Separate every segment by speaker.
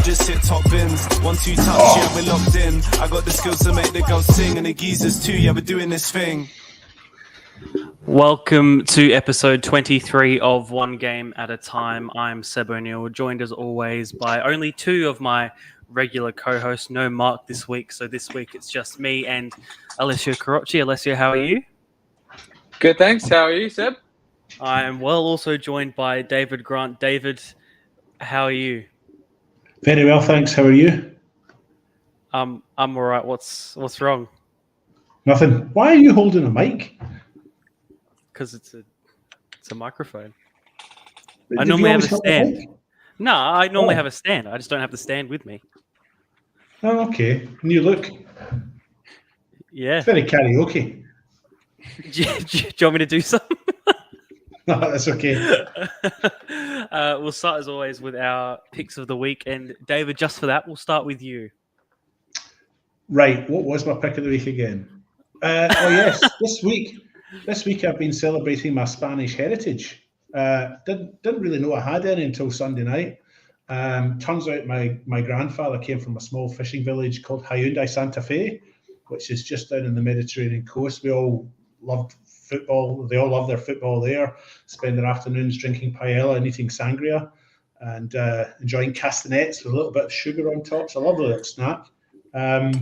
Speaker 1: just hit top bins. 1-2 touch, yeah, we're locked in. I got the skills to make the girls sing, and the geezers too, yeah, we're doing this thing.
Speaker 2: Welcome to episode 23 of One Game at a Time. I'm Seb O'Neill, joined as always by only two of my regular co-hosts. No Mark this week, so this week it's just me and Alessio Carocci. Alessio, how are you?
Speaker 3: Good, thanks. How are you, Seb?
Speaker 2: I am well, also joined by David Grant. David, how are you?
Speaker 4: Very well, thanks. How are you?
Speaker 2: I'm all right. What's wrong?
Speaker 4: Nothing. Why are you holding a mic?
Speaker 2: Because it's a microphone.
Speaker 4: Did
Speaker 2: I
Speaker 4: you
Speaker 2: normally have
Speaker 4: always
Speaker 2: a
Speaker 4: hold the
Speaker 2: stand.
Speaker 4: mic?
Speaker 2: No, I normally
Speaker 4: Oh.
Speaker 2: have a stand. I just don't have the stand with me.
Speaker 4: Oh, okay. New look.
Speaker 2: Yeah.
Speaker 4: It's very karaoke.
Speaker 2: Do you want me to do something?
Speaker 4: No, that's okay.
Speaker 2: We'll start as always with our picks of the week, and David, just for that, we'll start with you.
Speaker 4: Right. What was my pick of the week again? Yes, this week I've been celebrating my Spanish heritage. Didn't really know I had any until Sunday night. Turns out my grandfather came from a small fishing village called Hyundai Santa Fe, which is just down in the Mediterranean coast. We all loved football. They all love their football there. Spend their afternoons drinking paella and eating sangria, and enjoying castanets with a little bit of sugar on top. So a lovely little snack.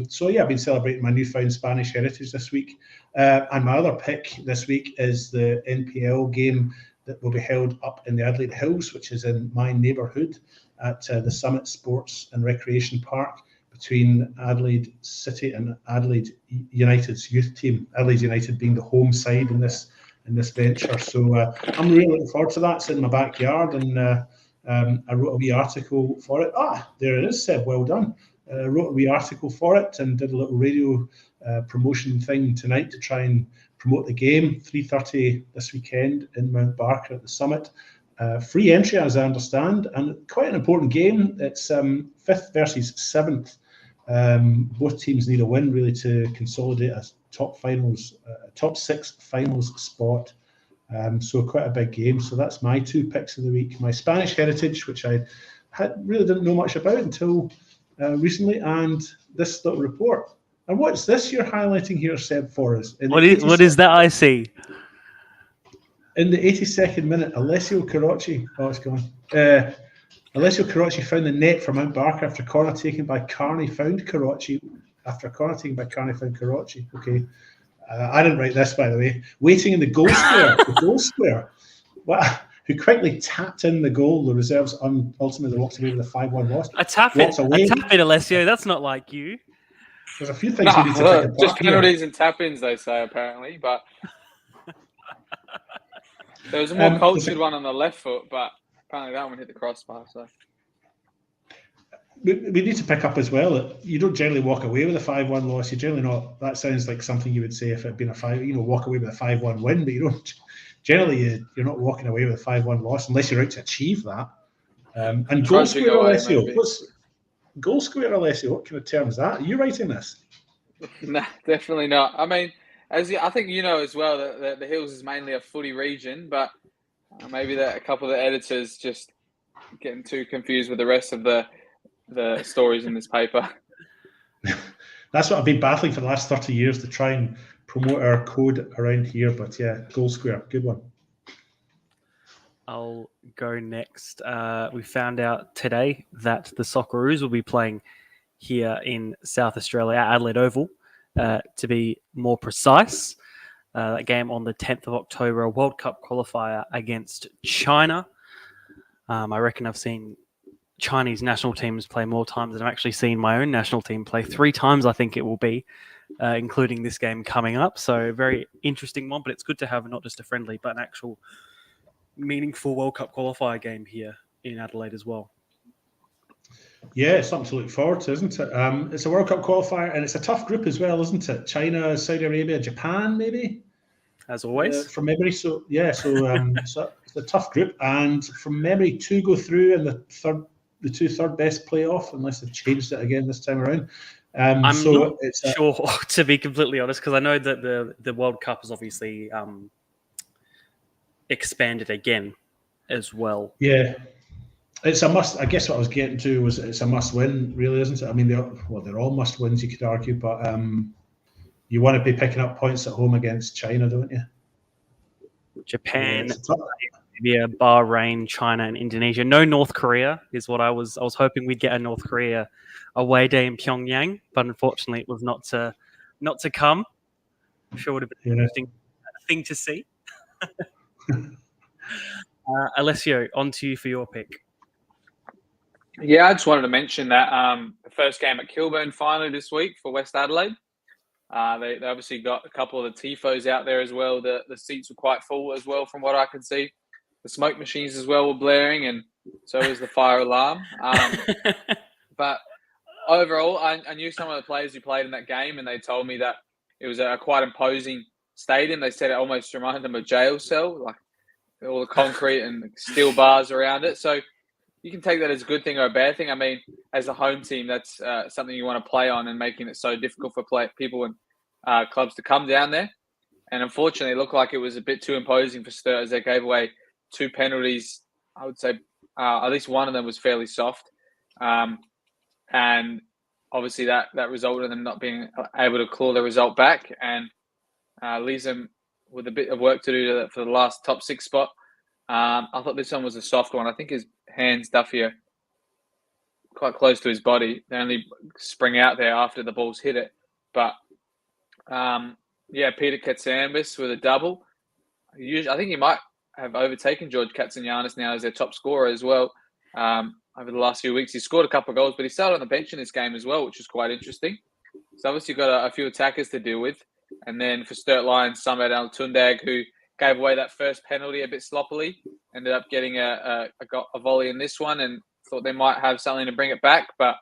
Speaker 4: So yeah, I've been celebrating my newfound Spanish heritage this week. And my other pick this week is the NPL game that will be held up in the Adelaide Hills, which is in my neighbourhood at the Summit Sports and Recreation Park, between Adelaide City and Adelaide United's youth team. Adelaide United being the home side in this venture. So I'm really looking forward to that. It's in my backyard, and I wrote a wee article for it. There it is, Seb. Well done. Wrote a wee article for it and did a little radio promotion thing tonight to try and promote the game. 3:30 this weekend in Mount Barker at the Summit. Free entry, as I understand, and quite an important game. It's 5th versus 7th. Both teams need a win really to consolidate a top 6 finals spot. So quite a big game. So that's my two picks of the week. My Spanish heritage, which I really didn't know much about until recently, and this little report. And what's this you're highlighting here, Seb, for us?
Speaker 2: What is that I see?
Speaker 4: In the 82nd minute, Alessio Carocci. Oh, it's gone. Alessio Carocci found the net for Mount Barker after corner taken by Carney. Found Carocci. After a corner taken by Carney, found Carocci. Okay. I didn't write this, by the way. Waiting in the goal square. The goal square. Who quickly tapped in the goal. The reserves ultimately walked away with a 5-1 loss.
Speaker 2: A tap it, Alessio. That's not like you.
Speaker 4: There's a few things we need to pick apart.
Speaker 3: Just penalties and tap-ins, they say, apparently. But there was a more cultured one on the left foot, but apparently that one hit the crossbar. So
Speaker 4: we need to pick up as well that you don't generally walk away with a 5-1 loss. You generally not. That sounds like something you would say if it had been walk away with a 5-1 win, but you don't. Generally, you're not walking away with a 5-1 loss unless you're out to achieve that. And goal square, Alessio. Goal square, Alessio? What kind of term is that? Are you writing this?
Speaker 3: Nah, definitely not. I mean, I think you know as well that the Hills is mainly a footy region, but maybe that a couple of the editors just getting too confused with the rest of the stories in this paper.
Speaker 4: That's what I've been battling for the last 30 years to try and promote our code around here. But yeah, goal square, good one.
Speaker 2: I'll go next. We found out today that the Socceroos will be playing here in South Australia at Adelaide Oval. To be more precise, that game on the 10th of October, a World Cup qualifier against China. I reckon I've seen Chinese national teams play more times than I've actually seen my own national team play. 3 times, I think it will be, including this game coming up. So very interesting one, but it's good to have not just a friendly, but an actual meaningful World Cup qualifier game here in Adelaide as well.
Speaker 4: Yeah, it's something to look forward to, isn't it? It's a World Cup qualifier, and it's a tough group as well, isn't it? China, Saudi Arabia, Japan, maybe?
Speaker 2: As always.
Speaker 4: From memory. So it's a tough group. And from memory, 2 go through, and the 2 third best playoff, unless they've changed it again this time around.
Speaker 2: I'm not sure, to be completely honest, because I know that the World Cup is obviously expanded again as well.
Speaker 4: Yeah. It's a must. I guess what I was getting to was it's a must win, really, isn't it? I mean, they're all must wins, you could argue, but you want to be picking up points at home against China, don't you?
Speaker 2: Japan,
Speaker 4: It's tough.
Speaker 2: India, Bahrain, China, and Indonesia. No North Korea is what I was hoping we'd get a North Korea away day in Pyongyang, but unfortunately it was not to come. I'm sure it would have been an interesting thing to see. Alessio, on to you for your pick.
Speaker 3: Yeah, I just wanted to mention that the first game at Kilburn finally this week for West Adelaide. They obviously got a couple of the TIFOs out there as well. The seats were quite full as well, from what I could see. The smoke machines as well were blaring, and so was the fire alarm. But overall, I knew some of the players who played in that game, and they told me that it was a quite imposing stadium. They said it almost reminded them of a jail cell, like all the concrete and steel bars around it. So you can take that as a good thing or a bad thing. I mean, as a home team, that's something you want to play on, and making it so difficult for people and clubs to come down there. And unfortunately, it looked like it was a bit too imposing for Sturt, as they gave away 2 penalties. I would say at least one of them was fairly soft. And obviously that resulted in them not being able to claw the result back, and leaves them with a bit of work to do for the last top 6 spot. I thought this one was a soft one. I think his hands, Duffy, are quite close to his body. They only spring out there after the ball's hit it. But, Peter Katsambis with a double. I think he might have overtaken George Katsanyanis now as their top scorer as well. Over the last few weeks, he scored a couple of goals, but he started on the bench in this game as well, which is quite interesting. So obviously got a few attackers to deal with. And then for Sturt Lions, Samed Al Tundag, who gave away that first penalty a bit sloppily, ended up getting a volley in this one, and thought they might have something to bring it back. But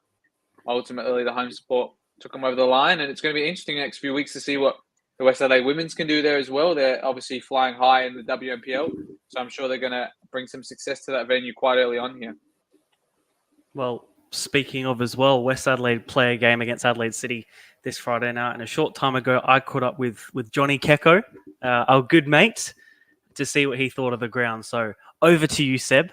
Speaker 3: ultimately, the home support took them over the line, and it's going to be interesting the next few weeks to see what the West Adelaide women's can do there as well. They're obviously flying high in the WMPL, so I'm sure they're going to bring some success to that venue quite early on here.
Speaker 2: Well, speaking of as well, West Adelaide play a game against Adelaide City this Friday night, and a short time ago I caught up with Johnny Kecko, our good mate, to see what he thought of the ground. So over to you, Seb.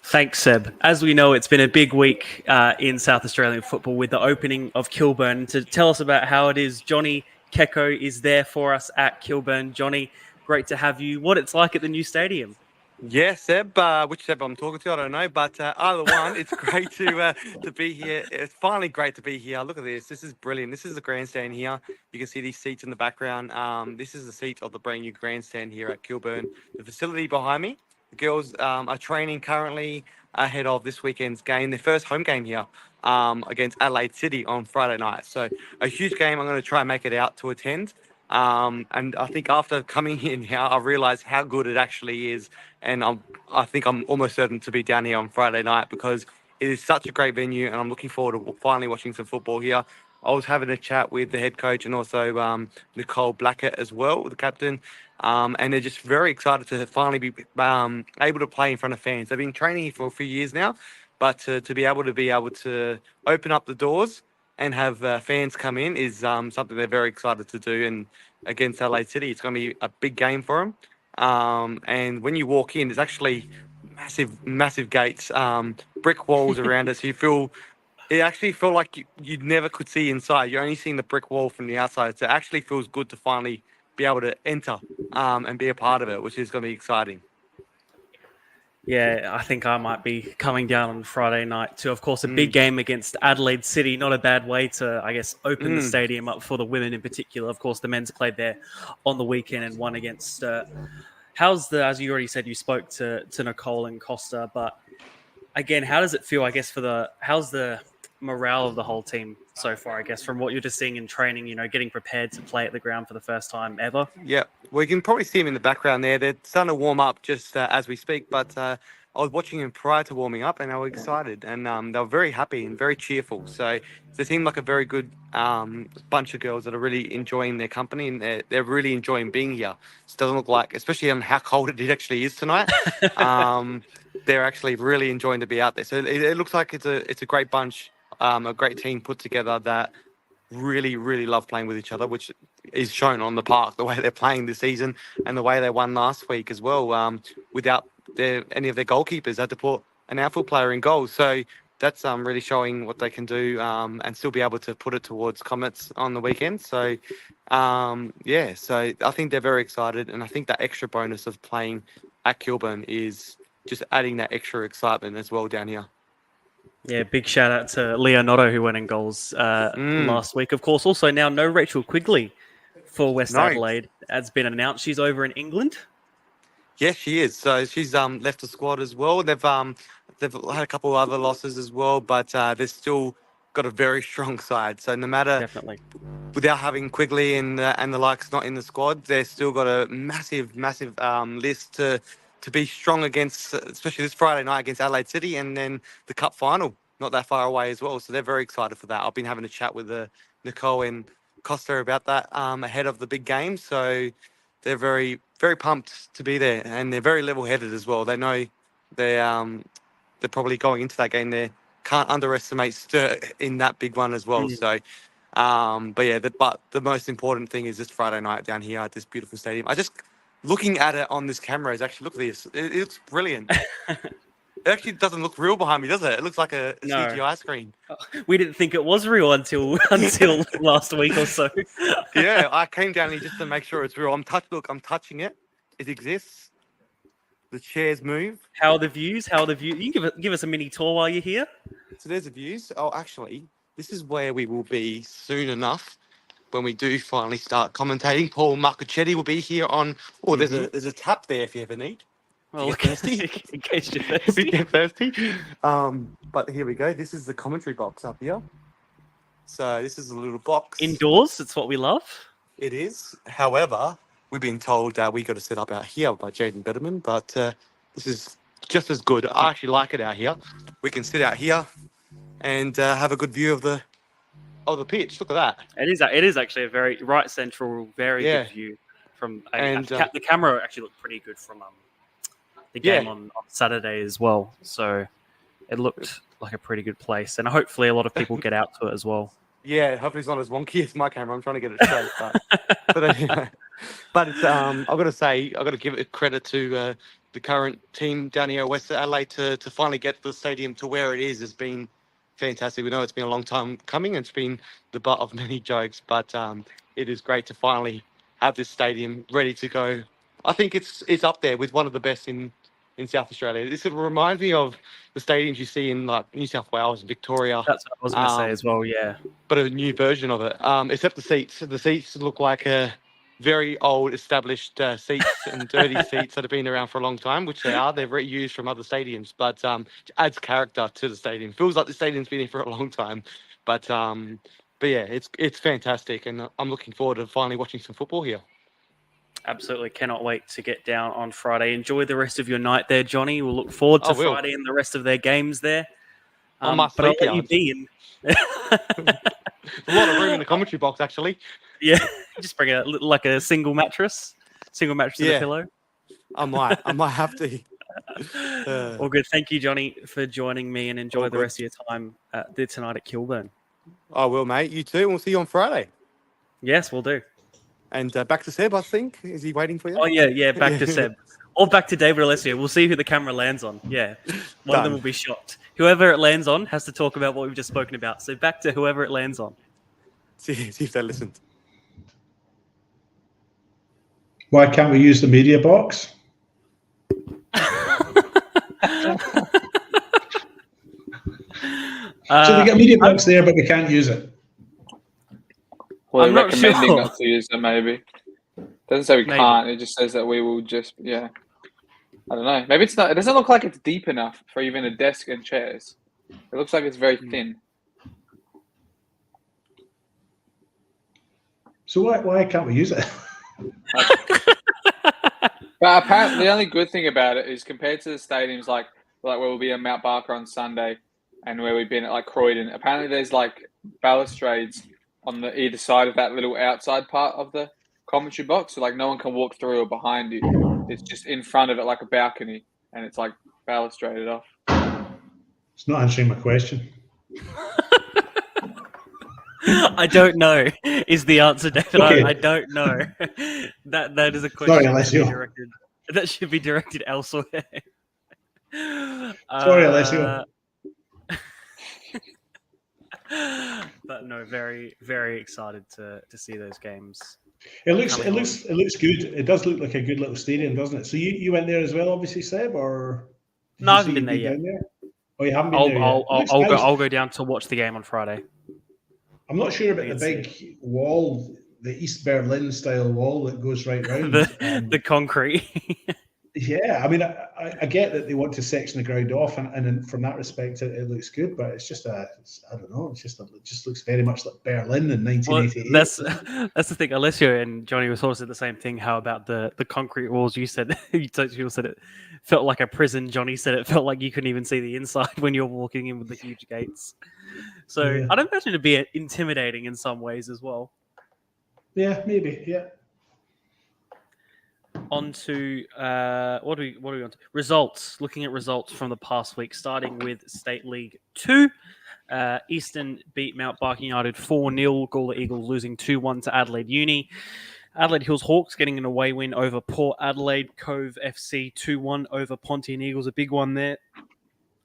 Speaker 2: Thanks, Seb. As we know, it's been a big week in South Australian football with the opening of Kilburn. To tell us about how it is, Johnny Kecko is there for us at Kilburn. Johnny, great to have you. What it's like at the new stadium?
Speaker 5: Yeah, Seb. Which Seb I'm talking to, I don't know. But either one, it's great to be here. It's finally great to be here. Look at this. This is brilliant. This is the grandstand here. You can see these seats in the background. This is the seat of the brand new grandstand here at Kilburn. The facility behind me. The girls are training currently ahead of this weekend's game, their first home game here against Adelaide City on Friday night. So a huge game. I'm going to try and make it out to attend. And I think after coming in here, I realised how good it actually is. And I think I'm almost certain to be down here on Friday night because it is such a great venue, and I'm looking forward to finally watching some football here. I was having a chat with the head coach and also Nicole Blackett as well, the captain, and they're just very excited to finally be able to play in front of fans. They've been training here for a few years now, but to be able to open up the doors and have fans come in is something they're very excited to do. And against Adelaide City, it's going to be a big game for them. And when you walk in, there's actually massive gates, brick walls around us. It actually felt like you never could see inside. You're only seeing the brick wall from the outside. So it actually feels good to finally be able to enter and be a part of it, which is going to be exciting.
Speaker 2: Yeah, I think I might be coming down on Friday night too. Of course, a big game against Adelaide City. Not a bad way to, I guess, open the stadium up for the women in particular. Of course, the men's played there on the weekend and won against. As you already said, you spoke to Nicole and Costa, but again, how does it feel? I guess how's the morale of the whole team so far? I guess from what you're just seeing in training, getting prepared to play at the ground for the first time ever.
Speaker 5: Yeah, well, you can probably see them in the background there. They're starting to warm up just as we speak, but I was watching them prior to warming up, and they were excited, and they were very happy and very cheerful. So they seem like a very good bunch of girls that are really enjoying their company, and they're really enjoying being here. It doesn't look like, especially on how cold it actually is tonight, they're actually really enjoying to be out there. So it looks like it's a great bunch, a great team put together that really, really love playing with each other, which is shown on the park, the way they're playing this season and the way they won last week as well, without any of their goalkeepers. They had to put an outfield player in goal. So that's really showing what they can do and still be able to put it towards Comets on the weekend. So, so I think they're very excited. And I think that extra bonus of playing at Kilburn is just adding that extra excitement as well down here.
Speaker 2: Yeah, big shout out to Leonardo who went in goals last week. Of course, also now no Rachel Quigley for West Adelaide has been announced. She's over in England.
Speaker 5: Yes, she is. So she's left the squad as well. They've had a couple of other losses as well, but they've still got a very strong side. So no matter
Speaker 2: Definitely.
Speaker 5: without having Quigley and the likes not in the squad, they've still got a massive list to be strong against, especially this Friday night against Adelaide City, and then the cup final not that far away as well. So they're very excited for that. I've been having a chat with Nicole and Costa about that ahead of the big game. So they're very, very pumped to be there, and they're very level-headed as well. They know they're probably going into that game there. Can't underestimate Sturt in that big one as well. So, but the most important thing is this Friday night down here at this beautiful stadium. I just looking at it on this camera is actually, look at this. It looks brilliant. It actually doesn't look real behind me, does it? It looks like a CGI screen.
Speaker 2: We didn't think it was real until last week or so.
Speaker 5: Yeah, I came down here just to make sure it's real. I'm touching it. It exists. The chairs move.
Speaker 2: How are the views? You can give us a mini tour while you're here.
Speaker 5: So there's the views. Oh, actually, this is where we will be soon enough when we do finally start commentating. Paul Marcochetti will be here on. Oh, there's a tap there if you ever need.
Speaker 2: Well,
Speaker 5: in case
Speaker 2: you're thirsty.
Speaker 5: If you get thirsty. But here we go. This is the commentary box up here. So this is a little box.
Speaker 2: Indoors, it's what we love.
Speaker 5: It is. However, we've been told we got to set up out here by Jaden Betterman, but this is just as good. I actually like it out here. We can sit out here and have a good view of the pitch. Look at that.
Speaker 2: It is actually a very right central, very good view from. The camera actually looked pretty good from the game on Saturday as well. So it looked like a pretty good place, and hopefully a lot of people get out to it as well.
Speaker 5: Yeah, hopefully it's not as wonky as my camera. I'm trying to get it straight, but it's I've got to say, I've got to give it credit to the current team down here at West Adelaide to finally get the stadium to where it is. Has been fantastic. We know it's been a long time coming. It's been the butt of many jokes, but it is great to finally have this stadium ready to go. I think it's up there with one of the best in South Australia. This reminds me of the stadiums you see in like New South Wales and Victoria.
Speaker 2: That's what I was going to say as well, yeah.
Speaker 5: But a new version of it, except the seats. The seats look like a very old, established seats and dirty seats that have been around for a long time, which they are. They're reused from other stadiums, but adds character to the stadium. Feels like the stadium's been here for a long time. But yeah, it's fantastic, and I'm looking forward to finally watching some football here.
Speaker 2: Absolutely. Cannot wait to get down on Friday. Enjoy the rest of your night there, Johnny. We'll look forward to Friday and the rest of their games there.
Speaker 5: On my
Speaker 2: but I'll let you be in.
Speaker 5: A lot of room in the commentary box, actually.
Speaker 2: Yeah. Just bring a single mattress and a pillow.
Speaker 5: I might have to.
Speaker 2: All good. Thank you, Johnny, for joining me, and enjoy the rest of your time tonight at Kilburn.
Speaker 5: I will, mate. You too. We'll see you on Friday.
Speaker 2: Yes, we'll do.
Speaker 5: And back to Seb, I think. Is he waiting for you?
Speaker 2: Oh, yeah, back to Seb. Or back to David Alessio. We'll see who the camera lands on. Yeah, one of them will be shot. Whoever it lands on has to talk about what we've just spoken about. So back to whoever it lands on.
Speaker 5: See if they listened.
Speaker 4: Why can't we use the media box? So they get media box there, but they can't use it.
Speaker 3: Well,
Speaker 2: I'm
Speaker 3: they're
Speaker 2: not
Speaker 3: recommending
Speaker 2: sure.
Speaker 3: not to use it, maybe. It doesn't say we can't. It just says that we will just, I don't know. Maybe it's not. It doesn't look like it's deep enough for even a desk and chairs. It looks like it's very thin.
Speaker 4: So why can't we use it?
Speaker 3: But apparently, the only good thing about it is compared to the stadiums like where we'll be at Mount Barker on Sunday and where we've been at like Croydon, apparently there's like balustrades on the either side of that little outside part of the commentary box. So like no one can walk through or behind you. It's just in front of it like a balcony, and it's like balustraded off.
Speaker 4: It's not answering my question.
Speaker 2: I don't know is the answer, David.
Speaker 4: Okay.
Speaker 2: I don't know. That is a question
Speaker 4: Sorry,
Speaker 2: that should be directed elsewhere.
Speaker 4: Sorry, Alessio.
Speaker 2: But no, very, very excited to see those games.
Speaker 4: It looks good. It does look like a good little stadium, doesn't it? So you went there as well, obviously, Seb, or did
Speaker 2: No, I
Speaker 4: you
Speaker 2: haven't
Speaker 4: say
Speaker 2: been
Speaker 4: you'd
Speaker 2: there
Speaker 4: been
Speaker 2: yet.
Speaker 4: down there? Oh, you haven't been there yet. It looks nice.
Speaker 2: I'll go down to watch the game on Friday.
Speaker 4: I'm not sure about the big wall, the East Berlin style wall that goes right round.
Speaker 2: the concrete.
Speaker 4: Yeah, I mean, I get that they want to section the ground off, and from that respect, it looks good. But it's just I don't know. It just looks very much like Berlin in 1988.
Speaker 2: Well, that's the thing. Alessio and Johnny was also said the same thing. How about the concrete walls? You said you said it felt like a prison. Johnny said it felt like you couldn't even see the inside when you're walking in with the huge gates. So
Speaker 4: Yeah.
Speaker 2: I'd imagine it'd be intimidating in some ways as well.
Speaker 4: Yeah, maybe. Yeah.
Speaker 2: On to what do we want to results? Looking at results from the past week, starting with State League 2. Eastern beat Mount Barking United 4-0. Gawler Eagles losing 2-1 to Adelaide Uni. Adelaide Hills Hawks getting an away win over Port Adelaide. Cove FC 2-1 over Pontian Eagles, a big one there.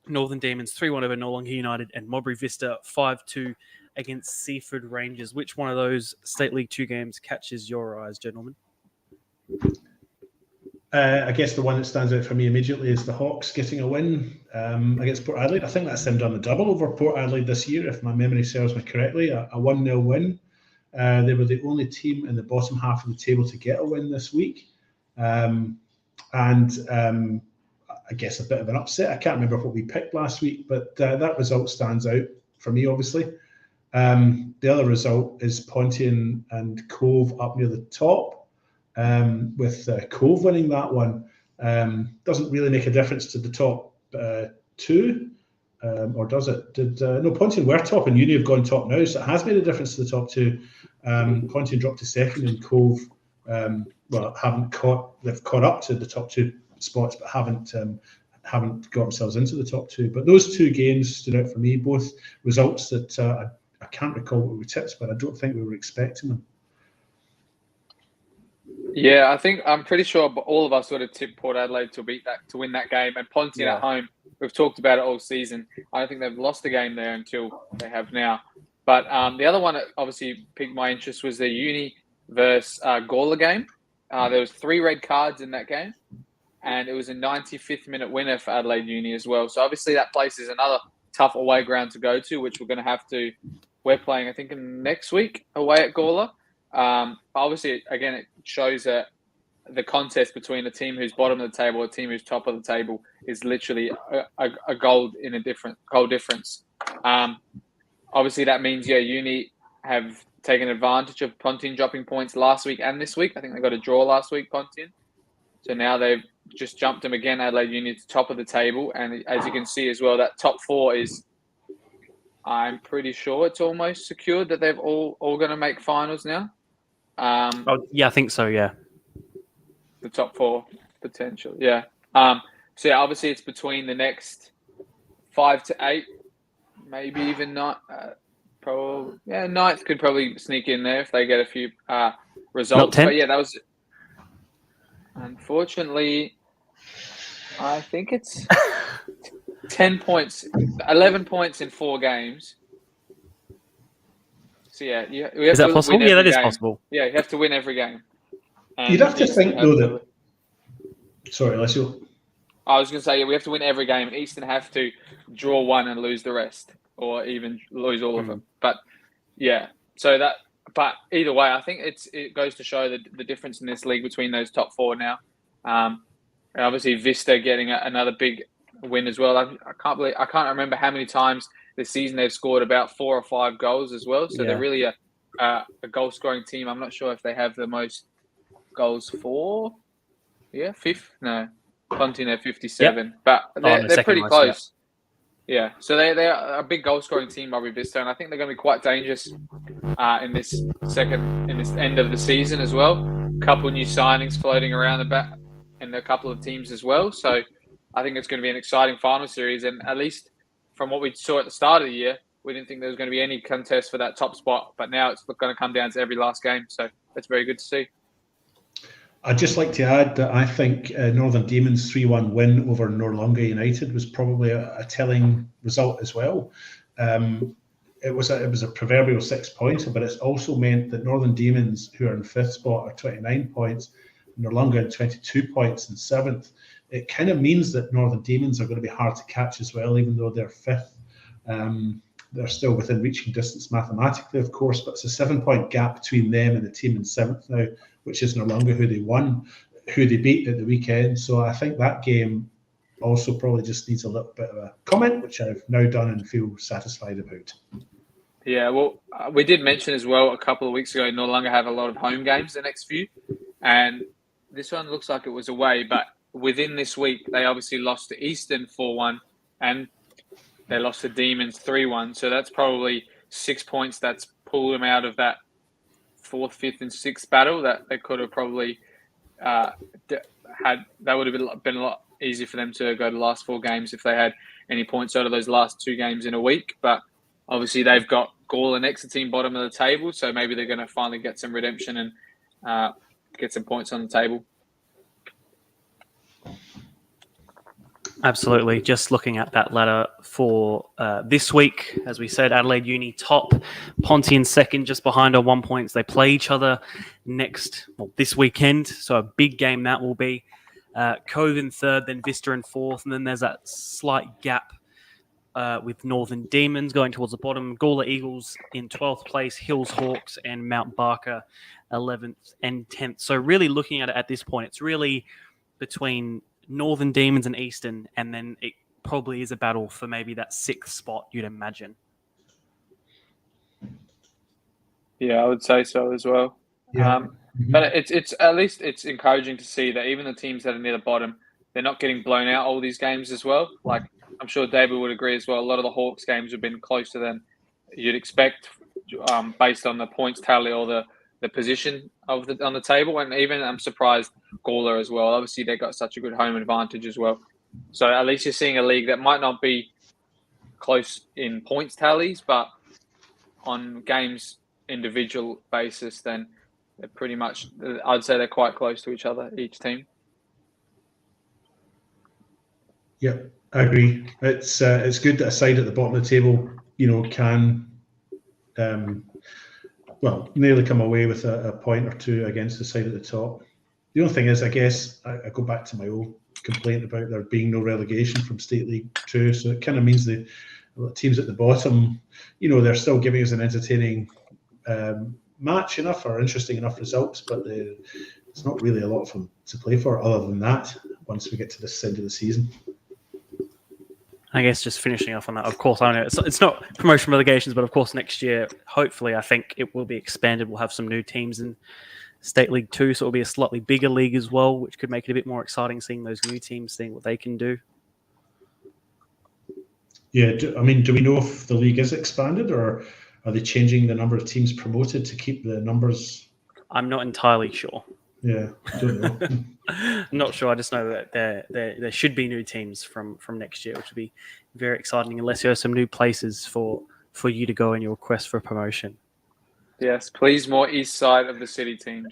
Speaker 2: Northern Demons 3-1 over Noarlunga United, and Mowbray Vista 5-2 against Seaford Rangers. Which one of those State League 2 games catches your eyes, gentlemen?
Speaker 4: I guess the one that stands out for me immediately is the Hawks getting a win against Port Adelaide. I think that's them done the double over Port Adelaide this year, if my memory serves me correctly. A 1-0 win. They were the only team in the bottom half of the table to get a win this week. I guess a bit of an upset. I can't remember what we picked last week, but that result stands out for me, obviously. The other result is Pontian and Cove up near the top. With Cove winning that one, doesn't really make a difference to the top two, or does it? No, Pontian were top and Uni have gone top now, so it has made a difference to the top two. Pontian dropped to second and Cove, they've caught up to the top two spots, but haven't got themselves into the top two. But those two games stood out for me, both results that I can't recall what we tipped, but I don't think we were expecting them.
Speaker 3: Yeah, I'm pretty sure all of us would have tipped Port Adelaide to win that game. And Pontian at home, we've talked about it all season. I don't think they've lost a game there until they have now. But the other one that obviously piqued my interest was the Uni versus Gawler game. There was 3 red cards in that game, and it was a 95th minute winner for Adelaide Uni as well. So obviously that place is another tough away ground to go to, which we're playing, I think, next week away at Gawler. Obviously, again, it shows that the contest between a team who's bottom of the table, a team who's top of the table, is literally a goal difference. Obviously, that means Uni have taken advantage of Pontian dropping points last week and this week. I think they got a draw last week, Pontian. So now they've just jumped them again. Adelaide Uni to top of the table, and as you can see as well, that top 4 is. I'm pretty sure it's almost secured that they've all going to make finals now.
Speaker 2: I think so. Yeah,
Speaker 3: the top 4 potential. Yeah. So obviously it's between the next 5 to 8, maybe even not. Probably, 9th could probably sneak in there if they get a few results. But yeah, that was. Unfortunately, I think it's 10 points, 11 points in 4 games. So
Speaker 2: is that possible? Yeah, that is possible.
Speaker 3: Yeah, you have to win every game. And
Speaker 4: you'd have to think though that. Sorry, Alessio.
Speaker 3: I was going to say we have to win every game. Eastern have to draw 1 and lose the rest, or even lose all of them. But yeah, But either way, I think it goes to show the difference in this league between those top 4 now. And obviously Vista getting another big win as well. I can't remember how many times this season they've scored about 4 or 5 goals as well. So they're really a goal scoring team. I'm not sure if they have the most goals for. Yeah, 5th. No, Pontian at 57. Yep. But they're pretty close. Yeah, so they are a big goal scoring team, Mowbray Vista, and I think they're going to be quite dangerous in this end of the season as well. A couple of new signings floating around the back, and a couple of teams as well. So I think it's going to be an exciting final series, and at least from what we saw at the start of the year, we didn't think there was going to be any contest for that top spot, but now it's going to come down to every last game. So that's very good to see.
Speaker 4: I'd just like to add that I think Northern Demons 3-1 win over Norlunga United was probably a telling result as well. It was a proverbial 6-pointer, but it's also meant that Northern Demons, who are in 5th spot, are 29 points, Norlunga in 22 points in 7th. It kind of means that Northern Demons are going to be hard to catch as well, even though they're 5th. They're still within reaching distance mathematically, of course, but it's a 7-point gap between them and the team in 7th now, which is Norlunga, who they beat at the weekend. So I think that game also probably just needs a little bit of a comment, which I've now done and feel satisfied about.
Speaker 3: Yeah, well, we did mention as well a couple of weeks ago, Norlunga have a lot of home games the next few, and this one looks like it was away, but within this week, they obviously lost to Eastern 4-1, and they lost to Demons 3-1. So that's probably 6 points that's pulled them out of that 4th, 5th, and 6th battle that they could have probably had. That would have been a lot easier for them to go to the last 4 games if they had any points out of those last 2 games in a week. But obviously, they've got Gawler next to team bottom of the table, so maybe they're going to finally get some redemption and get some points on the table.
Speaker 2: Absolutely. Just looking at that ladder for this week, as we said, Adelaide Uni top, Pontian second, just behind on 1 point. They play each other this weekend. So a big game that will be. Cove in third, then Vista in fourth, and then there's that slight gap with Northern Demons going towards the bottom. Gawler Eagles in 12th place, Hills Hawks, and Mount Barker 11th and 10th. So really looking at it at this point, it's really between Northern Demons and Eastern, and then it probably is a battle for maybe that 6th spot, you'd imagine.
Speaker 3: Yeah, I would say so as well.
Speaker 4: Yeah.
Speaker 3: But it's at least it's encouraging to see that even the teams that are near the bottom, they're not getting blown out all these games as well. Like, I'm sure David would agree as well. A lot of the Hawks games have been closer than you'd expect based on the points tally or the position on the table. And even I'm surprised Gawler as well. Obviously, they got such a good home advantage as well. So at least you're seeing a league that might not be close in points tallies, but on games individual basis, then they're pretty much, I'd say they're quite close to each other, each team.
Speaker 4: Yeah, I agree. It's good that a side at the bottom of the table, can nearly come away with a point or two against the side at the top. The only thing is, I guess, I go back to my old complaint about there being no relegation from State League 2, so it kind of means the teams at the bottom, they're still giving us an entertaining match enough or interesting enough results, but it's not really a lot for them to play for other than that once we get to this end of the season.
Speaker 2: I guess just finishing off on that, of course, I know it's not promotion relegations, but of course next year, hopefully, I think it will be expanded. We'll have some new teams in State League 2, so it'll be a slightly bigger league as well, which could make it a bit more exciting seeing those new teams, seeing what they can do.
Speaker 4: Yeah, do we know if the league is expanded or are they changing the number of teams promoted to keep the numbers?
Speaker 2: I'm not entirely sure.
Speaker 4: Yeah, I don't know.
Speaker 2: I'm not sure. I just know that there should be new teams from next year, which would be very exciting unless you have some new places for you to go in your quest for promotion.
Speaker 3: Yes, please, more east side of the city teams.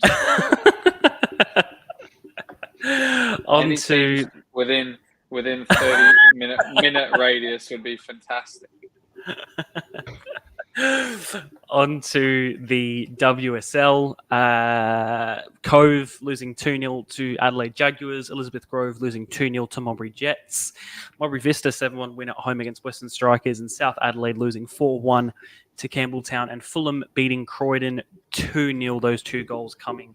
Speaker 2: On to
Speaker 3: within 30-minute radius would be fantastic.
Speaker 2: On to the WSL. Cove losing 2-0 to Adelaide Jaguars. Elizabeth Grove losing 2-0 to Mulberry Jets. Mulberry Vista 7-1 win at home against Western Strikers. And South Adelaide losing 4-1 to Campbelltown. And Fulham beating Croydon 2-0. Those 2 goals coming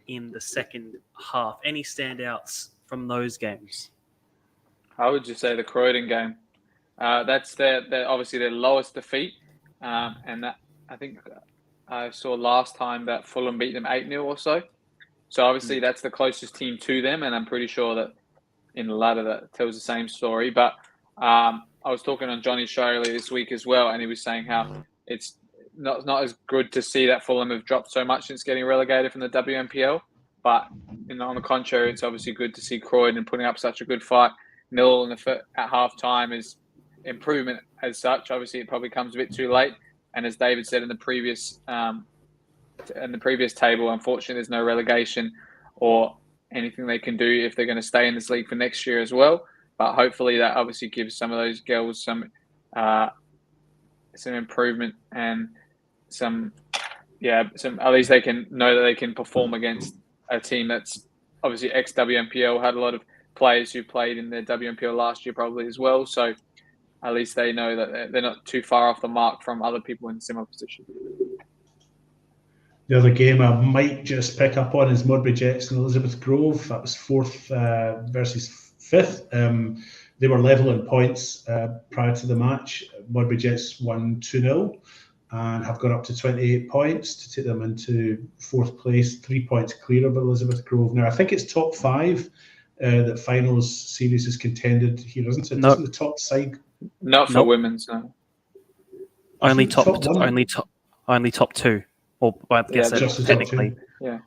Speaker 2: in the second half. Any standouts from those games?
Speaker 3: I would just say the Croydon game. That's their obviously their lowest defeat. And that I think I saw last time that Fulham beat them 8-0 or so. So obviously that's the closest team to them, and I'm pretty sure that in the ladder that tells the same story. But I was talking on Johnny's show earlier this week as well, and he was saying how it's not as good to see that Fulham have dropped so much since getting relegated from the WMPL. But on the contrary, it's obviously good to see Croydon putting up such a good fight. 0 at half time is improvement as such. Obviously, it probably comes a bit too late. And as David said in the previous table, unfortunately, there's no relegation or anything they can do if they're going to stay in this league for next year as well. But hopefully that obviously gives some of those girls some improvement and some at least they can know that they can perform against a team that's obviously ex-WMPL, had a lot of players who played in the WMPL last year probably as well. So at least they know that they're not too far off the mark from other people in a similar position.
Speaker 4: The other game I might just pick up on is Modbury Jets and Elizabeth Grove. That was 4th versus 5th. They were level in points prior to the match. Modbury Jets won 2-0 and have gone up to 28 points to take them into 4th place, 3 points clear of Elizabeth Grove. Now, I think it's top 5 that finals series is contended here, isn't it?
Speaker 2: No.
Speaker 4: Doesn't the top side?
Speaker 3: Not for women's, no.
Speaker 2: Only
Speaker 4: top
Speaker 2: only top 2. Or I guess
Speaker 4: just the top
Speaker 2: technically.
Speaker 4: 2.
Speaker 3: Yeah.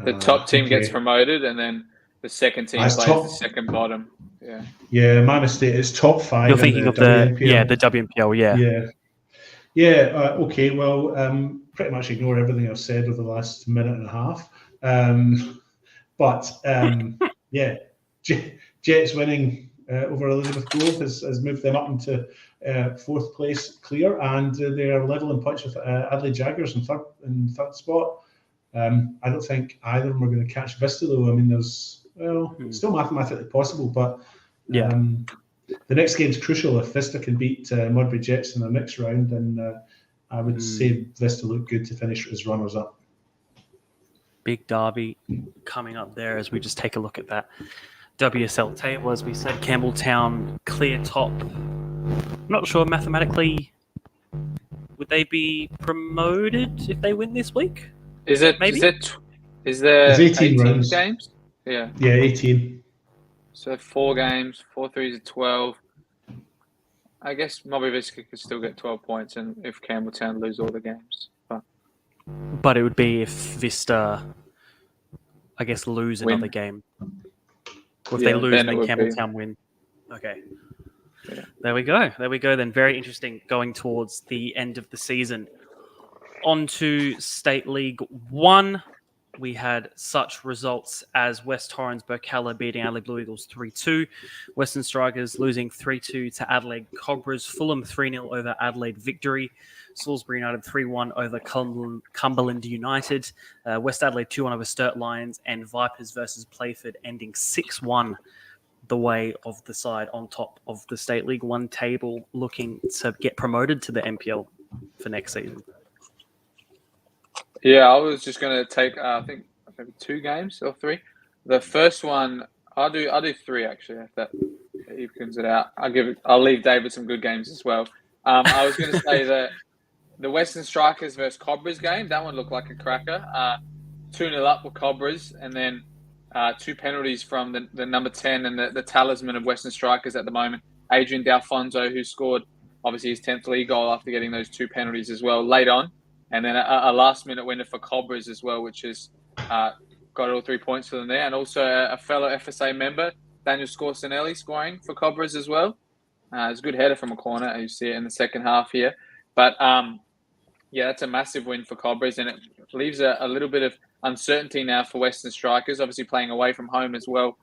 Speaker 3: The top team gets promoted, and then the second team plays the second bottom. Yeah.
Speaker 4: Yeah, my mistake. It's top 5.
Speaker 2: You're thinking of the WMPL,
Speaker 4: Okay. Well, pretty much ignore everything I've said over the last minute and a half. Jets winning over Elizabeth Grove has moved them up into 4th place clear, and they are level in points with Adelaide Jaggers in third spot. I don't think either of them are going to catch Vista, though. I mean, it's still mathematically possible, but the next game's crucial. If Vista can beat Modbury Jets in the next round, then I would say Vista look good to finish as runners-up.
Speaker 2: Big derby coming up there as we just take a look at that WSL table. As we said, Campbelltown clear top. I'm not sure mathematically would they be promoted if they win this week.
Speaker 3: Is there 18 games? Yeah,
Speaker 4: 18.
Speaker 3: So 4 games, 4 3s are 12. I guess Modbury Vista could still get 12 points, and if Campbelltown lose all the games.
Speaker 2: But it would be if Vista, I guess, lose another game. Or if they lose, then Campbelltown win. Okay. Yeah. There we go then. Very interesting going towards the end of the season. On to State League 1. We had such results as West Torrens Burkalla beating Adelaide Blue Eagles 3-2. Western Strikers losing 3-2 to Adelaide Cobras. Fulham 3-0 over Adelaide Victory. Salisbury United 3-1 over Cumberland United. West Adelaide 2-1 over Sturt Lions. And Vipers versus Playford ending 6-1 the way of the side on top of the State League 1 table, looking to get promoted to the NPL for next season.
Speaker 3: Yeah, I was just going to take, I think, maybe 2 games or 3. The first one, I'll do 3 actually. If that evens it out, I'll leave David some good games as well. I was going to say that the Western Strikers versus Cobras game, that one looked like a cracker. 2-0 up with Cobras, and then 2 penalties from the number 10 and the talisman of Western Strikers at the moment, Adrian D'Alfonso, who scored obviously his 10th league goal after getting those 2 penalties as well late on. And then a last-minute winner for Cobras as well, which has got all 3 points for them there. And also a fellow FSA member, Daniel Scorsanelli, scoring for Cobras as well. It's a good header from a corner. You see it in the second half here. But, that's a massive win for Cobras. And it leaves a little bit of uncertainty now for Western Strikers, obviously playing away from home as well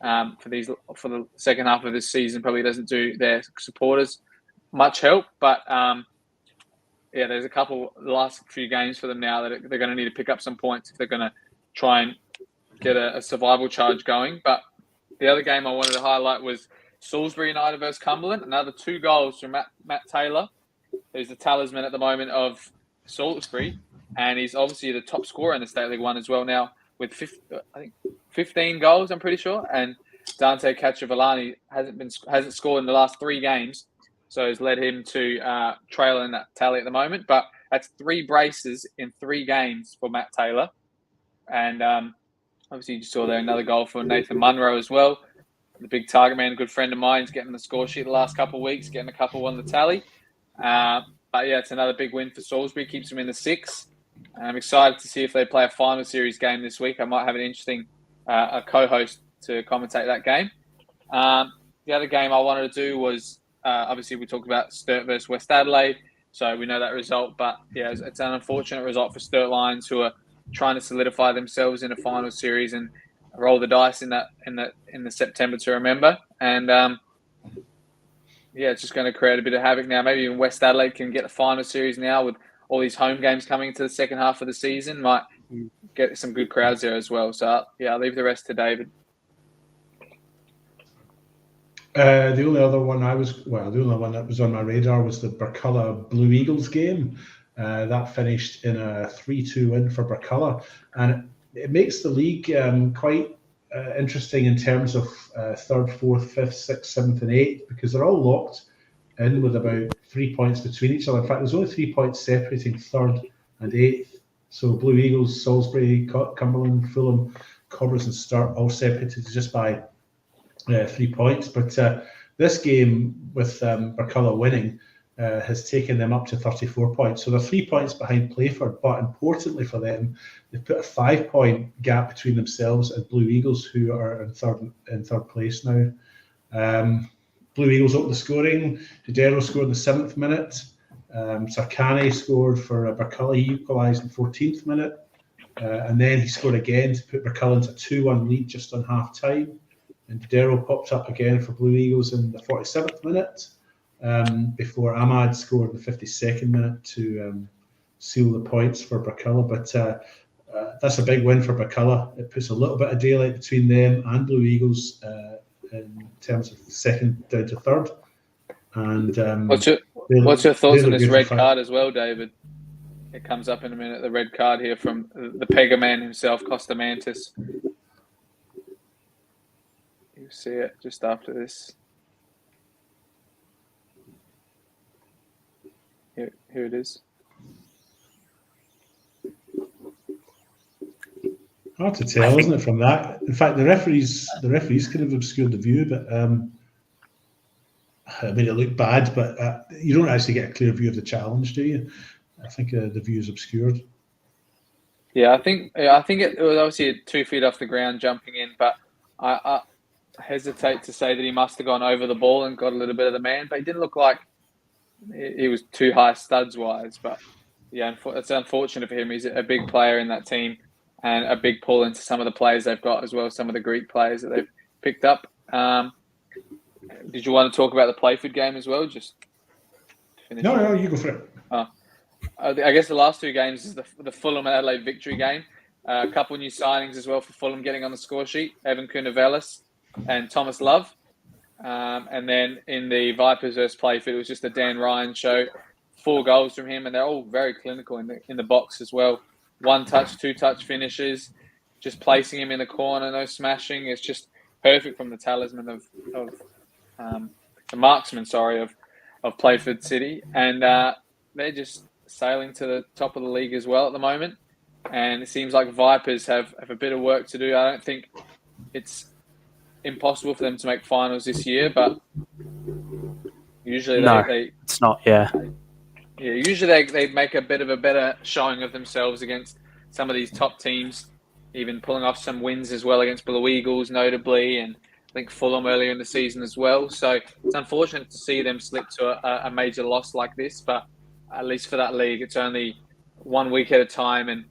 Speaker 3: for the second half of this season. Probably doesn't do their supporters much help. But, there's a couple last few games for them now that they're going to need to pick up some points if they're going to try and get a survival charge going. But the other game I wanted to highlight was Salisbury United versus Cumberland. Another 2 goals from Matt Taylor, who's the talisman at the moment of Salisbury, and he's obviously the top scorer in the State League 1 as well now with 15 goals, I'm pretty sure. And Dante Cacciavallani hasn't scored in the last 3 games. So it's led him to trail in that tally at the moment. But that's 3 braces in 3 games for Matt Taylor. And obviously you saw there another goal for Nathan Munro as well. The big target man, a good friend of mine, is getting the score sheet the last couple of weeks, getting a couple on the tally. It's another big win for Salisbury. Keeps them in the 6. I'm excited to see if they play a final series game this week. I might have an interesting a co-host to commentate that game. The other game I wanted to do was, obviously, we talked about Sturt versus West Adelaide, so we know that result. But, it's an unfortunate result for Sturt Lions, who are trying to solidify themselves in a final series and roll the dice in the September to remember. And it's just going to create a bit of havoc now. Maybe even West Adelaide can get the final series now with all these home games coming into the second half of the season. Might get some good crowds there as well. So I'll leave the rest to David.
Speaker 4: The only one that was on my radar was the Burculla Blue Eagles game. That finished in a 3-2 win for Burculla, and it makes the league quite interesting in terms of 3rd, 4th, 5th, 6th, 7th, and 8th, because they're all locked in with about 3 points between each other. In fact, there's only 3 points separating 3rd and 8th. So Blue Eagles, Salisbury, Cumberland, Fulham, Cobras, and Sturt all separated just by 3 points. But this game with Burculla winning has taken them up to 34 points. So they're 3 points behind Playford, but importantly for them, they've put a 5-point gap between themselves and Blue Eagles, who are in third place now. Blue Eagles opened the scoring. Dudero scored in the 7th minute. Sarkani scored for Burculla. He equalised in the 14th minute. And then he scored again to put Burculla into a 2-1 lead just on half-time. And Dudero popped up again for Blue Eagles in the 47th minute. Before Ahmad scored in the 52nd minute to seal the points for Burculla. But that's a big win for Burculla. It puts a little bit of daylight between them and Blue Eagles in terms of second down to third. And
Speaker 3: what's your thoughts on this red card as well, David? It comes up in a minute. The red card here from the Pega man himself, Costa Mantis. You see it just after this. Here it is.
Speaker 4: Hard to tell, isn't it, from that? In fact, the referees could have obscured the view, but I mean, it looked bad, but you don't actually get a clear view of the challenge, do you? I think the view is obscured.
Speaker 3: Yeah, I think it was obviously 2 feet off the ground jumping in, but I hesitate to say that he must have gone over the ball and got a little bit of the man, but he didn't look like he was too high studs wise. But yeah, it's unfortunate for him. He's a big player in that team and a big pull into some of the players they've got as well, some of the Greek players that they've picked up. Did you want to talk about the Playford game as well? Just finish.
Speaker 4: No, you go for it.
Speaker 3: I guess the last 2 games is the Fulham and Adelaide victory game. A couple new signings as well for Fulham getting on the score sheet. Evan Kunavelis and Thomas Love. And then in the Vipers versus Playford, it was just a Dan Ryan show. 4 goals from him, and they're all very clinical in the box as well. 1-touch, 2-touch finishes, just placing him in the corner, no smashing. It's just perfect from the talisman of the marksman, of Playford City. And they're just sailing to the top of the league as well at the moment. And it seems like Vipers have a bit of work to do. I don't think it's impossible for them to make finals this year, but usually
Speaker 2: it's not. Yeah,
Speaker 3: usually they make a bit of a better showing of themselves against some of these top teams, even pulling off some wins as well against Blue Eagles, notably, and I think Fulham earlier in the season as well. So it's unfortunate to see them slip to a major loss like this, but at least for that league, it's only 1 week at a time, and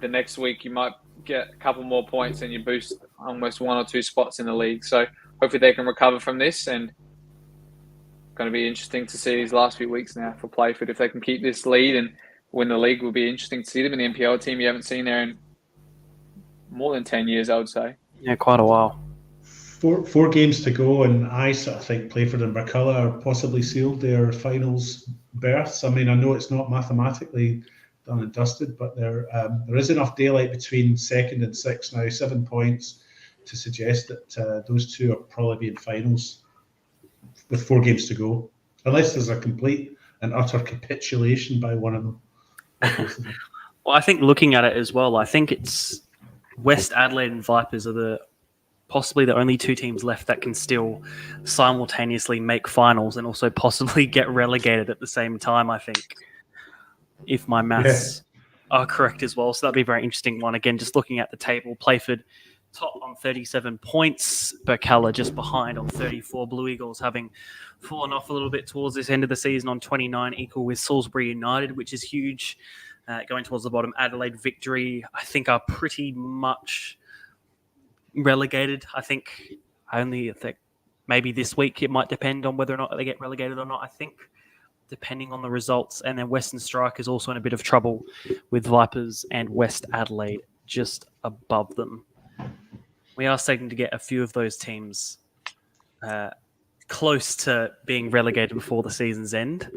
Speaker 3: the next week you might get a couple more points and you boost almost 1 or 2 spots in the league. So hopefully they can recover from this, and going to be interesting to see these last few weeks now for Playford. If they can keep this lead and win the league, will be interesting to see them in the NPL team you haven't seen there in more than 10 years, I would say.
Speaker 2: Yeah, quite a while.
Speaker 4: 4 games to go, and I sort of think Playford and Burculla are possibly sealed their finals berths. I mean, I know it's not mathematically done and dusted, but there is enough daylight between 2nd and 6th now, 7 points, to suggest that those 2 will probably be in finals with 4 games to go, unless there's a complete and utter capitulation by one of them.
Speaker 2: Well, I think looking at it as well, I think it's West Adelaide and Vipers are possibly the only 2 teams left that can still simultaneously make finals and also possibly get relegated at the same time, I think, if my maths are correct as well. So that'd be a very interesting one. Again, just looking at the table, Playford top on 37 points, Burculla just behind on 34. Blue Eagles having fallen off a little bit towards this end of the season on 29, equal with Salisbury United, which is huge. going towards the bottom. Adelaide victory, I think, are pretty much relegated. I think maybe this week it might depend on whether or not they get relegated or not. I think depending on the results. And then Western Strike is also in a bit of trouble with Vipers and West Adelaide just above them. We are starting to get a few of those teams close to being relegated before the season's end.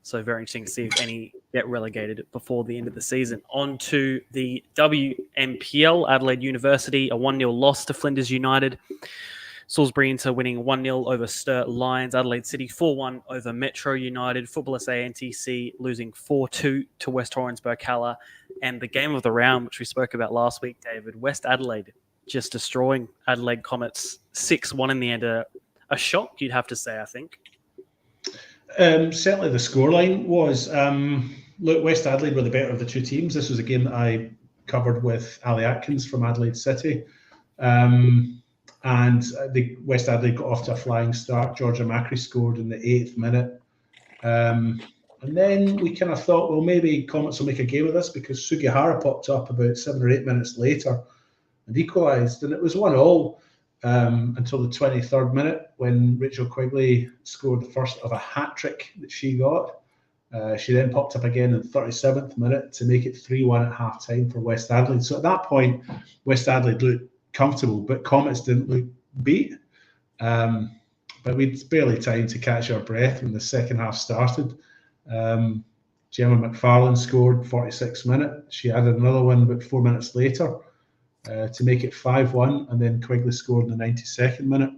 Speaker 2: So very interesting to see if any get relegated before the end of the season. On to the WMPL, Adelaide University, a 1-0 loss to Flinders United. Salisbury Inter winning 1-0 over Sturt Lions. Adelaide City 4-1 over Metro United. Football SA NTC losing 4-2 to West Torrens Burkalla. And the game of the round, which we spoke about last week, David, West Adelaide just destroying Adelaide Comets 6-1 in the end. A shock, you'd have to say, I think.
Speaker 4: Certainly the scoreline was. Look, West Adelaide were the better of the two teams. This was a game that I covered with Ali Atkins from Adelaide City. And the West Adelaide got off to a flying start. Georgia Macri scored in the 8th minute. And then we kind of thought, well, maybe Comets will make a game of this because Sugihara popped up about 7 or 8 minutes later and equalised. And it was 1-1 until the 23rd minute when Rachel Quigley scored the first of a hat-trick that she got. She then popped up again in the 37th minute to make it 3-1 at half-time for West Adelaide. So at that point, West Adelaide looked comfortable, but Comets didn't look beat. But we'd barely time to catch our breath when the second half started. Gemma McFarlane scored 46th minute. She added another one about 4 minutes later to make it 5-1, and then Quigley scored in the 92nd minute.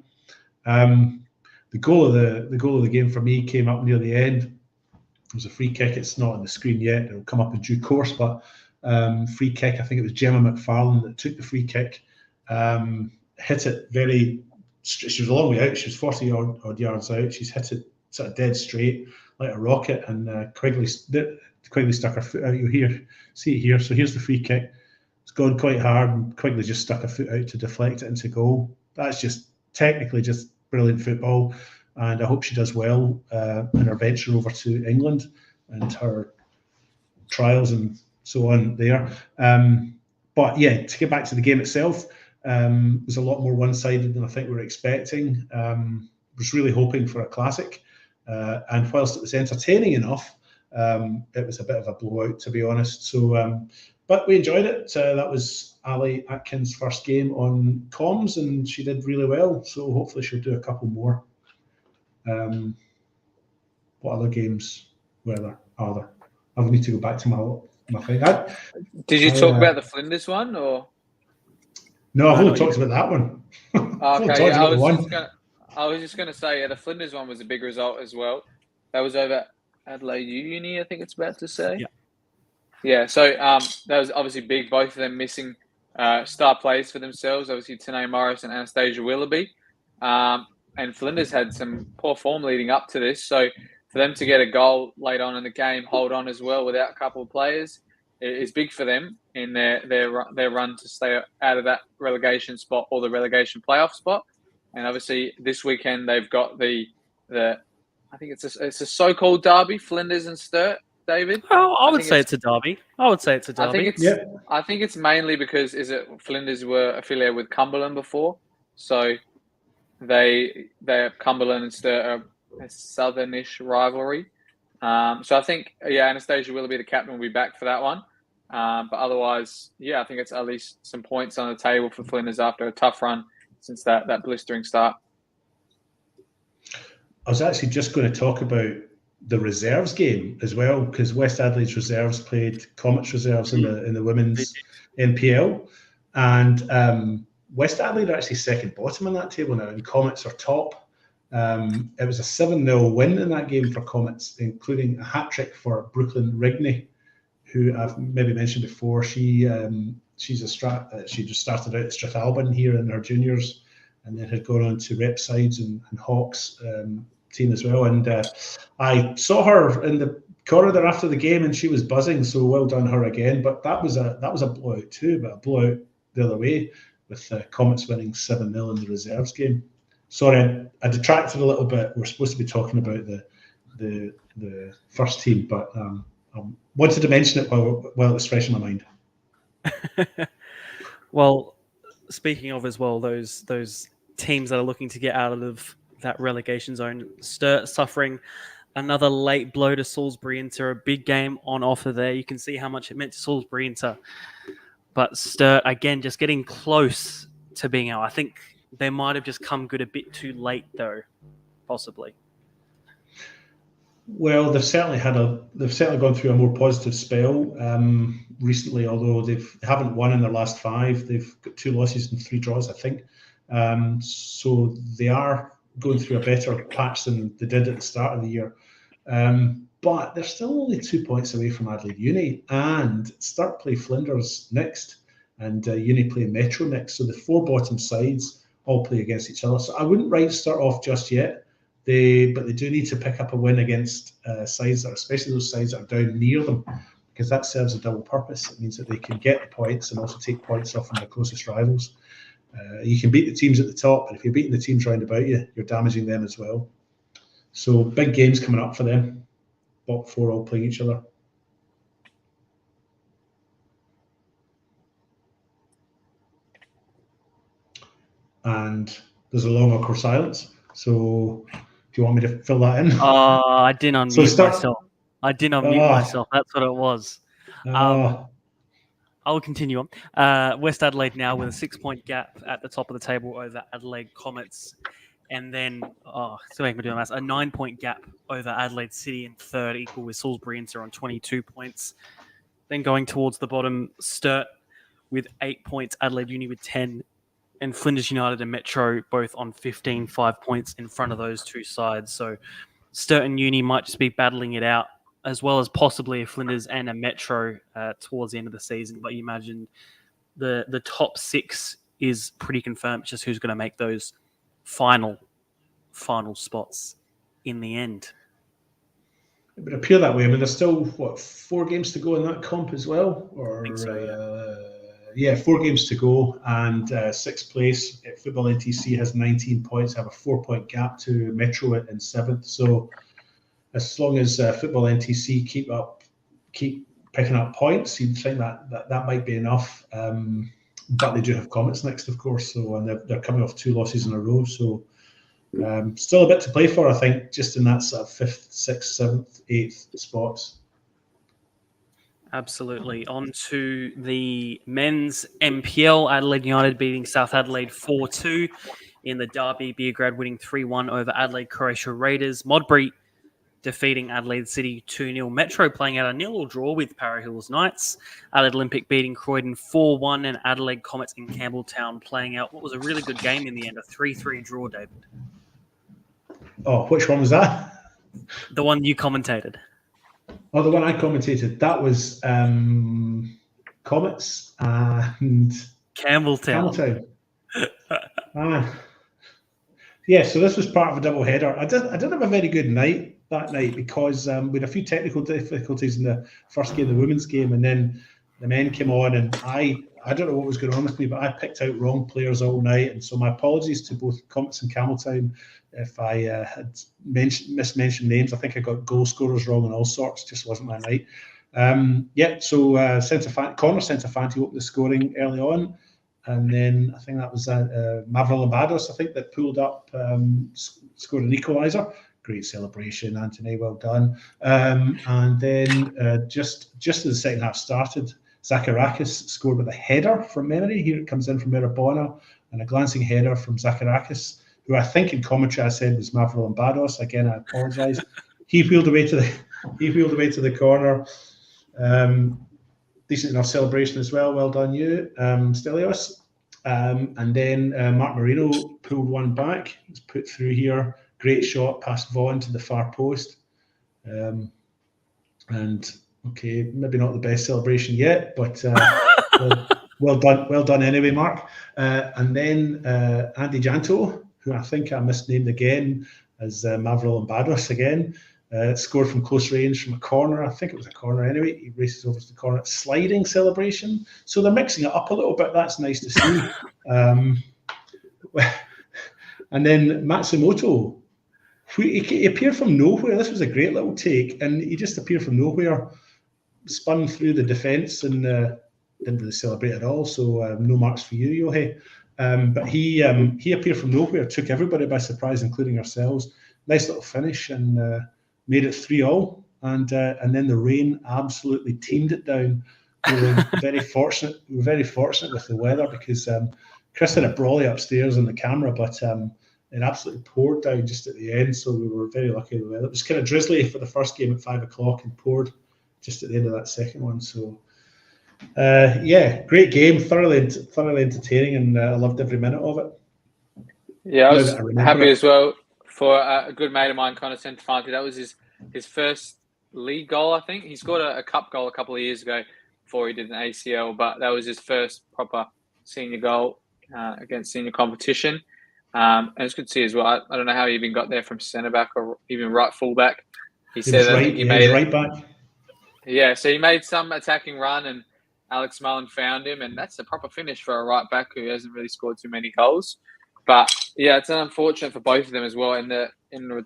Speaker 4: The goal of the game for me came up near the end. It was a free kick. It's not on the screen yet. It'll come up in due course, but free kick. I think it was Gemma McFarlane that took the free kick. Hit it very. She was a long way out. She was 40 odd yards out. She's hit it sort of dead straight like a rocket, and Quigley stuck her foot out. You see it here. So here's the free kick. It's gone quite hard, and Quigley just stuck her foot out to deflect it into goal. That's just technically just brilliant football, and I hope she does well in her venture over to England and her trials and so on there. But yeah, to get back to the game itself. Was a lot more one-sided than I think we were expecting. Was really hoping for a classic, and whilst it was entertaining enough, it was a bit of a blowout, to be honest. So, but we enjoyed it. That was Ali Atkins' first game on comms, and she did really well. So hopefully she'll do a couple more. What other games are there? I need to go back to my thing.
Speaker 3: Did you talk about the Flinders one, or?
Speaker 4: No, I've only talked about that one.
Speaker 3: Okay, yeah, I was just going to say, the Flinders one was a big result as well. That was over Adelaide Uni, I think it's about to say. Yeah. So that was obviously big. Both of them missing star players for themselves. Obviously, Tanae Morris and Anastasia Willoughby. And Flinders had some poor form leading up to this. So for them to get a goal late on in the game, hold on as well without a couple of players, is big for them in their run to stay out of that relegation spot or the relegation playoff spot. And obviously this weekend they've got the I think it's a so-called derby, Flinders and Sturt, David.
Speaker 2: Oh, I would say it's a derby. I
Speaker 3: think it's mainly because Flinders were affiliated with Cumberland before, so Cumberland and Sturt are a southernish rivalry. So I think Anastasia Willoughby, the captain, will be back for that one. But otherwise, I think it's at least some points on the table for Flinders after a tough run since that blistering start.
Speaker 4: I was actually just going to talk about the reserves game as well, because West Adelaide's reserves played Comets reserves in the women's NPL, and West Adelaide are actually second bottom in that table now, and Comets are top. It was a 7-0 win in that game for Comets, including a hat-trick for Brooklyn Rigney, who I've maybe mentioned before. She just started out at Strathalbyn here in her juniors, and then had gone on to Repsides and Hawks team as well. And I saw her in the corridor after the game, and she was buzzing. So well done her again. But that was a blowout too, but a blowout the other way with Comets winning 7-0 in the reserves game. Sorry, I detracted a little bit. We're supposed to be talking about the first team, but wanted to mention it while it was fresh in my mind.
Speaker 2: Well, speaking of as well, those teams that are looking to get out of that relegation zone, Sturt suffering another late blow to Salisbury Inter, a big game on offer there. You can see how much it meant to Salisbury Inter. But Sturt, again, just getting close to being out. I think they might have just come good a bit too late, though, possibly.
Speaker 4: Well, they've certainly gone through a more positive spell recently. Although they haven't won in their last 5, they've got 2 losses and 3 draws, I think. So they are going through a better patch than they did at the start of the year. But they're still only 2 points away from Adelaide Uni, and Sturt play Flinders next, and Uni play Metro next. So the 4 bottom sides all play against each other. So I wouldn't write Sturt off just yet. But they do need to pick up a win against sides that are, especially those sides that are down near them, because that serves a double purpose. It means that they can get the points and also take points off from their closest rivals. You can beat the teams at the top, and if you're beating the teams round about you, you're damaging them as well. So big games coming up for them. Bottom 4 all playing each other. And there's a long awkward silence. So do you want me to fill that in?
Speaker 2: I didn't unmute myself. I didn't unmute myself. That's what it was. I will continue on. West Adelaide now with a 6-point gap at the top of the table over Adelaide Comets. And then, still making me do the maths, a 9-point gap over Adelaide City in third, equal with Salisbury Inter on 22 points. Then going towards the bottom, Sturt with 8 points, Adelaide Uni with 10, and Flinders United and Metro both on 15, 5 points in front of those 2 sides. So Sturt and Uni might just be battling it out, as well as possibly a Flinders and a Metro towards the end of the season. But you imagine the top 6 is pretty confirmed, just who's going to make those final spots in the end.
Speaker 4: It would appear that way. I mean, there's still, 4 games to go in that comp as well? Or,
Speaker 2: I think so,
Speaker 4: yeah. 4 games to go, and 6th place. Football NTC has 19 points, have a 4-point gap to Metro in 7th. So as long as Football NTC keep picking up points, you'd think that might be enough. But they do have Comets next, of course. So, and they're coming off 2 losses in a row. So still a bit to play for, I think, just in that sort of 5th, 6th, 7th, 8th spots.
Speaker 2: Absolutely. On to the men's MPL. Adelaide United beating South Adelaide 4-2 in the derby. Beograd winning 3-1 over Adelaide Croatia Raiders. Modbury defeating Adelaide City 2-0. Metro playing out a 0-0 draw with Para Hills Knights. Adelaide Olympic beating Croydon 4-1, and Adelaide Comets in Campbelltown playing out what was a really good game in the end, a 3-3 draw, David.
Speaker 4: Oh, which one was that?
Speaker 2: The one you commentated.
Speaker 4: Oh, the one I commentated. That was Comets and
Speaker 2: Campbelltown.
Speaker 4: Yeah, so this was part of a double header. I didn't have a very good night that night because we had a few technical difficulties in the first game, the women's game, and then the men came on, and I don't know what was going on with me, but I picked out wrong players all night, and so my apologies to both Comets and Campbelltown if I had mismentioned names. I think I got goal scorers wrong and all sorts. Just wasn't my night. So Connor Centofanti opened the scoring early on, and then I think that was Maverill Abados, I think, that pulled up, scored an equaliser. Great celebration, Anthony, well done. And then just as the second half started, Zacharakis scored with a header from memory. Here it comes in from Mirabona, and a glancing header from Zacharakis, who I think in commentary I said was Maverill Abados. Again, I apologise. He wheeled away to the corner. Decent enough celebration as well. Well done, you, Stelios. And then Mark Marino pulled one back. It's put through here. Great shot past Vaughan to the far post. And okay, maybe not the best celebration yet, but well done anyway, Mark. And then Andy Janto, who I think I misnamed again as Maverill Abados again. Scored from close range from a corner. I think it was a corner anyway. He races over to the corner. Sliding celebration. So they're mixing it up a little bit. That's nice to see. And then Matsumoto, he appeared from nowhere. This was a great little take, and he just appeared from nowhere. spun through the defence and didn't really celebrate at all. So no marks for you, Yohei. But he appeared from nowhere, took everybody by surprise, including ourselves. Nice little finish and made it 3-3. And then the rain absolutely teamed it down. We were very fortunate. We were very fortunate with the weather because Chris had a brolly upstairs on the camera, but it absolutely poured down just at the end. So we were very lucky with the weather. It was kind of drizzly for the first game at 5 o'clock and poured just at the end of that second one. So yeah, great game, thoroughly entertaining, and I loved every minute of it.
Speaker 3: Yeah, I was happy
Speaker 4: it.
Speaker 3: as well for a good mate of mine, Connor Centofanti. That was his first league goal, I think. He scored a cup goal a couple of years ago before he did an ACL, but that was his first proper senior goal against senior competition. And it's good to see as well. I don't know how he even got there from centre back or even right full back. He said I think he made
Speaker 4: right back.
Speaker 3: Yeah, so he made some attacking run, and Alex Mullen found him, and that's a proper finish for a right back who hasn't really scored too many goals. But yeah, it's unfortunate for both of them as well. In the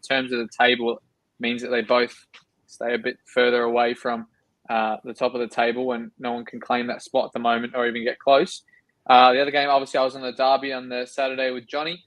Speaker 3: terms of the table, it means that they both stay a bit further away from the top of the table, and no one can claim that spot at the moment or even get close. The other game, obviously, I was on the derby on the Saturday with Johnny.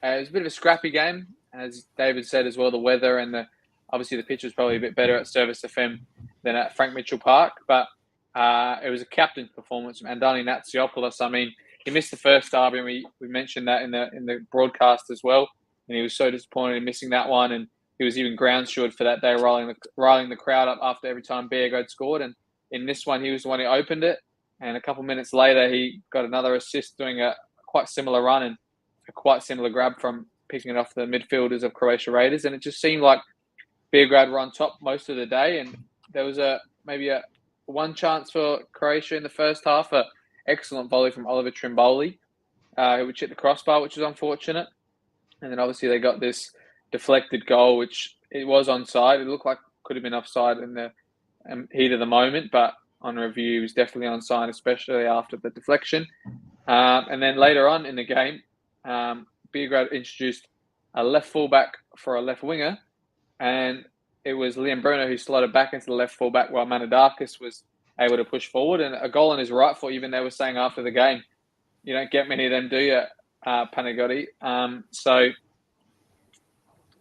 Speaker 3: It was a bit of a scrappy game, as David said as well. The weather and obviously the pitch was probably a bit better at Service FM than at Frank Mitchell Park, but it was a captain's performance from Andani Natsiopoulos. I mean, he missed the first derby, and we mentioned that in the broadcast as well. And he was so disappointed in missing that one, and he was even ground steward for that day, riling the crowd up after every time Beergrad scored. And in this one, he was the one who opened it, and a couple of minutes later, he got another assist doing a quite similar run and a quite similar grab from picking it off the midfielders of Croatia Raiders. And it just seemed like Beergrad were on top most of the day, and there was maybe one chance for Croatia in the first half, an excellent volley from Oliver Trimboli, which hit the crossbar, which was unfortunate. And then obviously they got this deflected goal, which it was onside. It looked like it could have been offside in the heat of the moment, but on review, it was definitely onside, especially after the deflection. And then later on in the game, Beergrad introduced a left fullback for a left winger, and it was Liam Bruno who slotted back into the left fullback while Manadakis was able to push forward, and a goal on his right foot. Even they were saying after the game, you don't get many of them, do you, Panagotti? So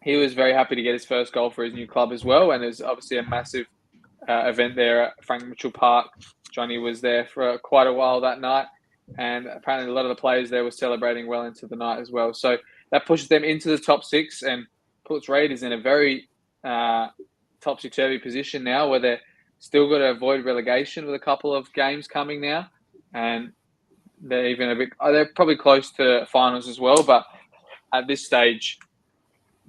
Speaker 3: he was very happy to get his first goal for his new club as well, and there's obviously a massive event there at Frank Mitchell Park. Johnny was there for quite a while that night, and apparently a lot of the players there were celebrating well into the night as well. So that pushes them into the top six and puts Raiders in a very topsy-turvy position now, where they're still got to avoid relegation with a couple of games coming now, and they're even they're probably close to finals as well. But at this stage,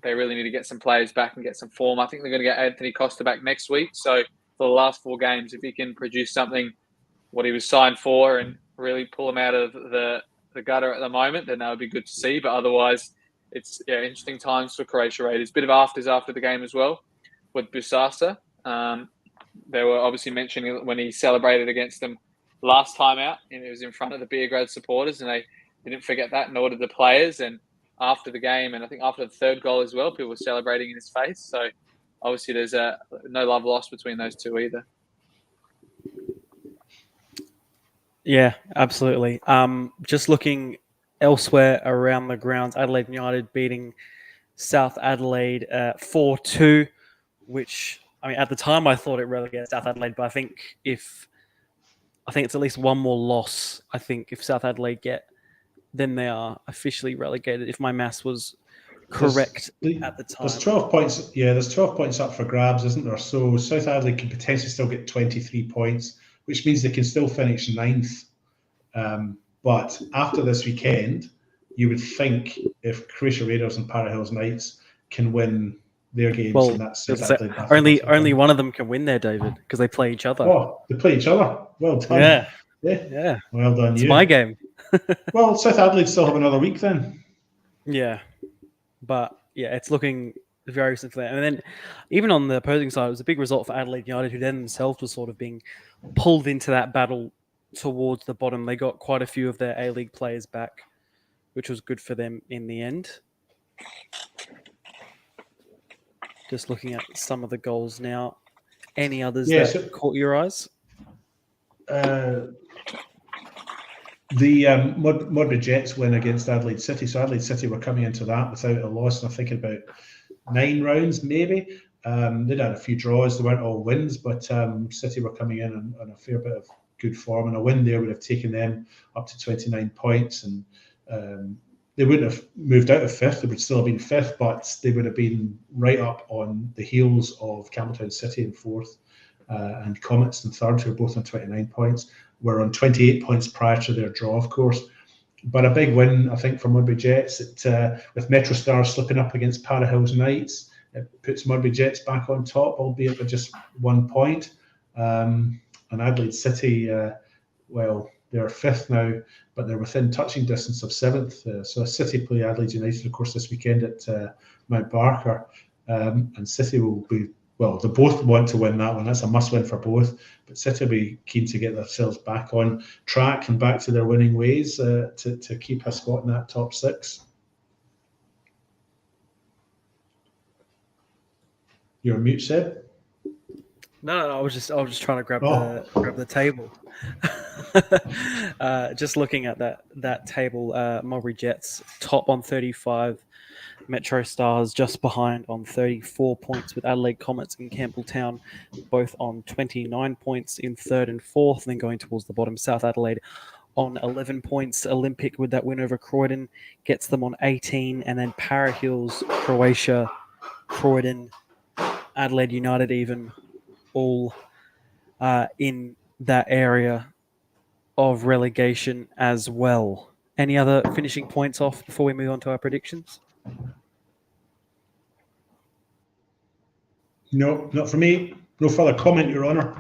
Speaker 3: they really need to get some players back and get some form. I think they're going to get Anthony Costa back next week. So for the last 4 games, if he can produce something what he was signed for and really pull him out of the gutter at the moment, then that would be good to see. But otherwise, it's interesting times for Croatia Raiders. Bit of afters after the game as well with Busasa. They were obviously mentioning when he celebrated against them last time out, and it was in front of the Beergrad supporters, and they didn't forget that, nor did the players. And after the game, and I think after the third goal as well, people were celebrating in his face. So obviously there's no love lost between those two either.
Speaker 2: Yeah, absolutely. Just looking elsewhere around the grounds, Adelaide United beating South Adelaide 4-2, which, I mean, at the time I thought it relegated South Adelaide, but I think it's at least one more loss. I think if South Adelaide then they are officially relegated, if my maths was correct at the time.
Speaker 4: There's 12 points. Yeah, there's 12 points up for grabs, isn't there? So South Adelaide can potentially still get 23 points, which means they can still finish 9th. But after this weekend, you would think if Croatia Raiders and Para Hills Knights can win their games, and that's
Speaker 2: only one of them can win there, David, because they play each other.
Speaker 4: Oh, they play each other. Well done.
Speaker 2: Yeah.
Speaker 4: Well done.
Speaker 2: It's my game.
Speaker 4: Well, South Adelaide still have another week then.
Speaker 2: Yeah, but yeah, it's looking very similar. And then even on the opposing side, it was a big result for Adelaide United, who then themselves were sort of being pulled into that battle towards the bottom. They got quite a few of their A-League players back, which was good for them in the end. Just looking at some of the goals now. Any others
Speaker 4: Yeah,
Speaker 2: that
Speaker 4: so-
Speaker 2: caught your eyes?
Speaker 4: The Modbury Jets win against Adelaide City. So Adelaide City were coming into that without a loss, and I think about 9 rounds maybe. They'd had a few draws. They weren't all wins, but City were coming in on a fair bit of good form, and a win there would have taken them up to 29 points, and they wouldn't have moved out of fifth. They would still have been fifth, but they would have been right up on the heels of Campbelltown City in fourth, and Comets in third, who are both on 29 points. Were on 28 points prior to their draw, of course. But a big win, I think, for Modbury Jets. With Metro Stars slipping up against Para Hills Knights, it puts Modbury Jets back on top, albeit with just 1 point. And Adelaide City, well, they're fifth now, but they're within touching distance of seventh. So City play Adelaide United, of course, this weekend at Mount Barker. And City will be, well, they both want to win that one. That's a must-win for both. But City will be keen to get themselves back on track and back to their winning ways to keep a spot in that top 6. You're on mute, Seb.
Speaker 2: No, I was just trying to grab
Speaker 4: Oh.
Speaker 2: the table. Just looking at that table, Modbury Jets top on 35, Metro Stars just behind on 34 points, with Adelaide Comets and Campbelltown both on 29 points in third and fourth, and then going towards the bottom, South Adelaide on 11 points. Olympic, with that win over Croydon, gets them on 18, and then Para Hills, Croatia, Croydon, Adelaide United even, all in that area of relegation as well. Any other finishing points off before we move on to our predictions?
Speaker 4: No, not for me. No further comment, Your Honour.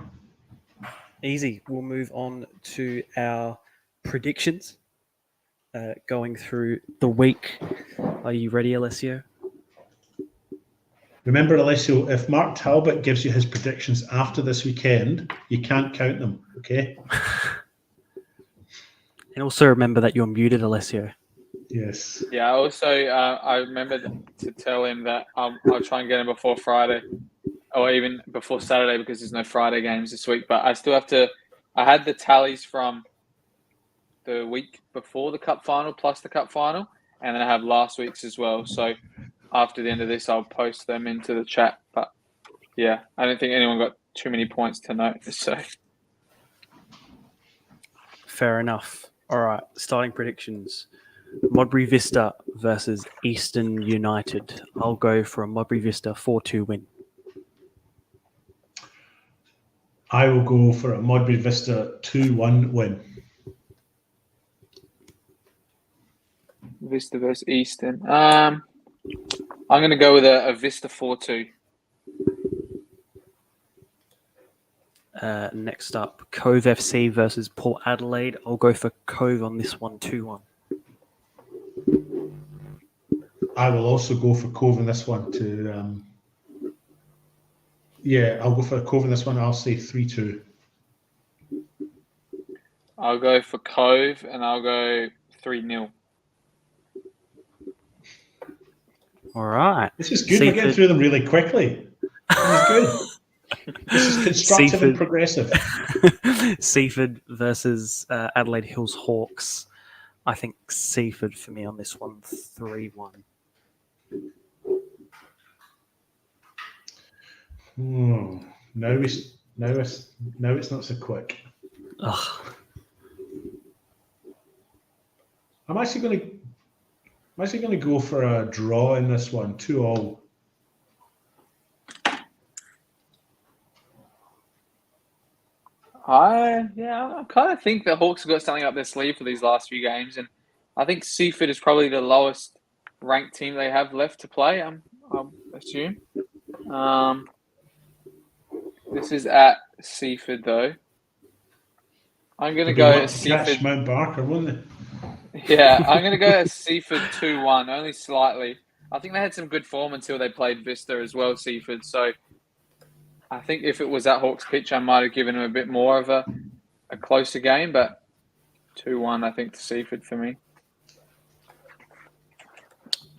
Speaker 2: Easy. We'll move on to our predictions going through the week. Are you ready, Alessio?
Speaker 4: Remember, Alessio, if Mark Talbot gives you his predictions after this weekend, you can't count them, okay?
Speaker 2: And also remember that you're muted, Alessio.
Speaker 4: Yes.
Speaker 3: Yeah, also, I remembered to tell him that I'll try and get him before Friday, or even before Saturday, because there's no Friday games this week. But I still have to. I had the tallies from the week before the cup final plus the cup final, and then I have last week's as well. So after the end of this, I'll post them into the chat. But yeah, I don't think anyone got too many points to note. So
Speaker 2: Fair enough. All right, starting predictions. Modbury Vista versus Eastern United. I'll go for a Modbury Vista 4-2 win.
Speaker 4: I will go for a Modbury Vista 2-1 win.
Speaker 3: Vista versus Eastern. I'm going to go with a Vista 4-2.
Speaker 2: Next up, Cove FC versus Port Adelaide. I'll go for Cove on this one, 2-1.
Speaker 4: I will also go for Cove in this one I'll go for Cove in this one. I'll say 3-2.
Speaker 3: I'll go for Cove, and I'll go 3-0.
Speaker 2: All right.
Speaker 4: This is good. We're getting through them really quickly. This is good. This is constructive and progressive.
Speaker 2: Seaford versus Adelaide Hills Hawks. I think Seaford for me on this one, 3-1.
Speaker 4: Now it's not so quick.
Speaker 2: Ugh.
Speaker 4: I'm actually going to go for a draw in this one, 2-2.
Speaker 3: I kind of think the Hawks have got something up their sleeve for these last few games, and I think Seaford is probably the lowest ranked team they have left to play. I assume. This is at Seaford though. I'm going to go at Seaford.
Speaker 4: Mount Barker, won't they?
Speaker 3: Yeah, I'm going to go at Seaford 2-1, only slightly. I think they had some good form until they played Vista as well, Seaford. So I think if it was at Hawks pitch, I might have given them a bit more of a closer game, but 2-1, I think, to Seaford for me.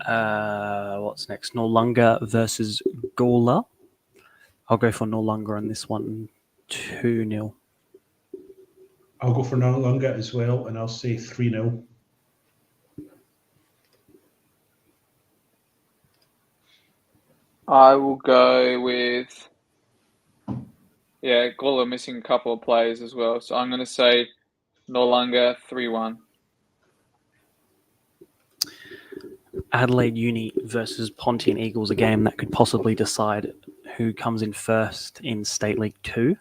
Speaker 2: What's next? Noarlunga versus Gawler. I'll go for Noarlunga on this one, 2-0.
Speaker 4: I'll go for Noarlunga as well, and I'll say 3-0.
Speaker 3: I will go with, Gawler missing a couple of players as well. So I'm going to say Noarlunga 3-1.
Speaker 2: Adelaide Uni versus Pontian Eagles, a game that could possibly decide who comes in first in State League 2.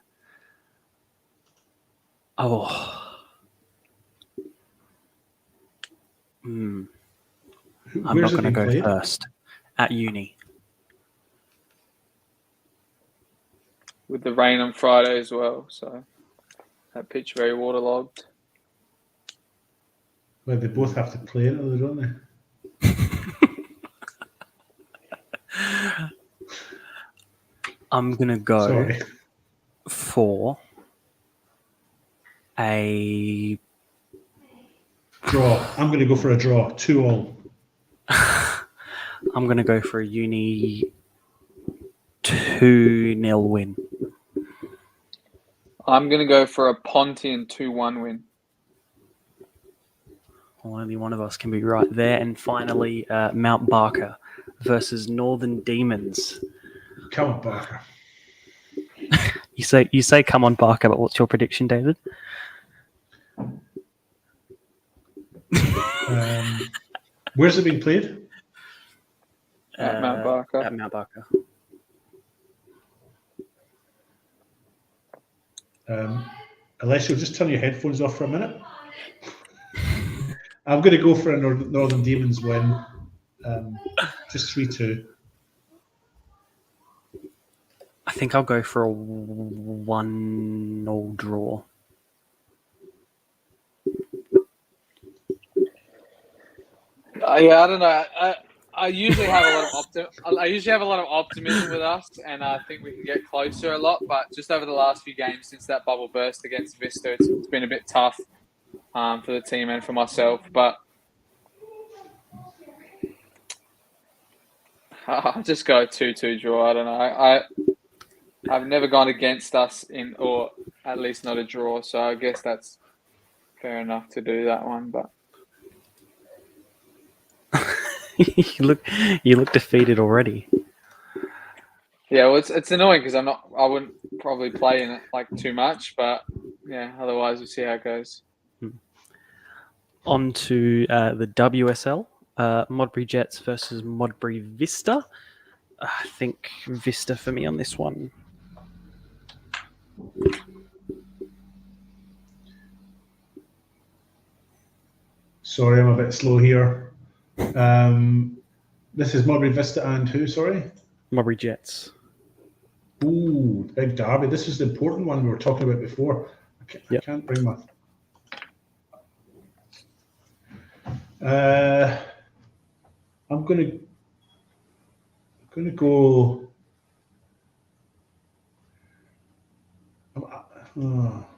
Speaker 2: Oh. I'm not
Speaker 4: Where's it
Speaker 2: going to
Speaker 4: being
Speaker 2: go
Speaker 4: played?
Speaker 2: first. At Uni.
Speaker 3: With the rain on Friday as well. So that pitch very waterlogged.
Speaker 4: Well, they both have to play it, don't they?
Speaker 2: I'm going to go
Speaker 4: Sorry.
Speaker 2: for a
Speaker 4: Draw. I'm going to go for a draw. 2-2.
Speaker 2: I'm going to go for a Uni 2-0 win.
Speaker 3: I'm going to go for a Pontian 2-1 win.
Speaker 2: Well, only one of us can be right there. And finally, Mount Barker versus Northern Demons.
Speaker 4: Come on, Barker.
Speaker 2: You say come on, Barker, but what's your prediction, David?
Speaker 4: Where's it being played?
Speaker 3: At Mount Barker.
Speaker 2: At Mount Barker.
Speaker 4: Unless you'll just turn your headphones off for a minute. I'm going to go for a Northern Demons win. Just 3-2.
Speaker 2: I think I'll go for a 1-1 draw.
Speaker 3: I don't know. I usually have a lot of optimism with us, and I think we can get closer a lot. But just over the last few games since that bubble burst against Vista, it's been a bit tough for the team and for myself. But I'll just go 2-2 draw. I don't know. I've never gone against us or at least not a draw. So I guess that's fair enough to do that one. But
Speaker 2: you look defeated already.
Speaker 3: yeah, well, it's annoying because I wouldn't probably play in it like too much, but yeah, otherwise we'll see how it goes.
Speaker 2: On to the WSL, Modbury Jets versus Modbury Vista. I think Vista for me on this one.
Speaker 4: Sorry, I'm a bit slow here. This is Modbury Vista and who, sorry?
Speaker 2: Modbury Jets.
Speaker 4: Ooh, big derby. This is the important one we were talking about before. I can't bring my... I'm going to go...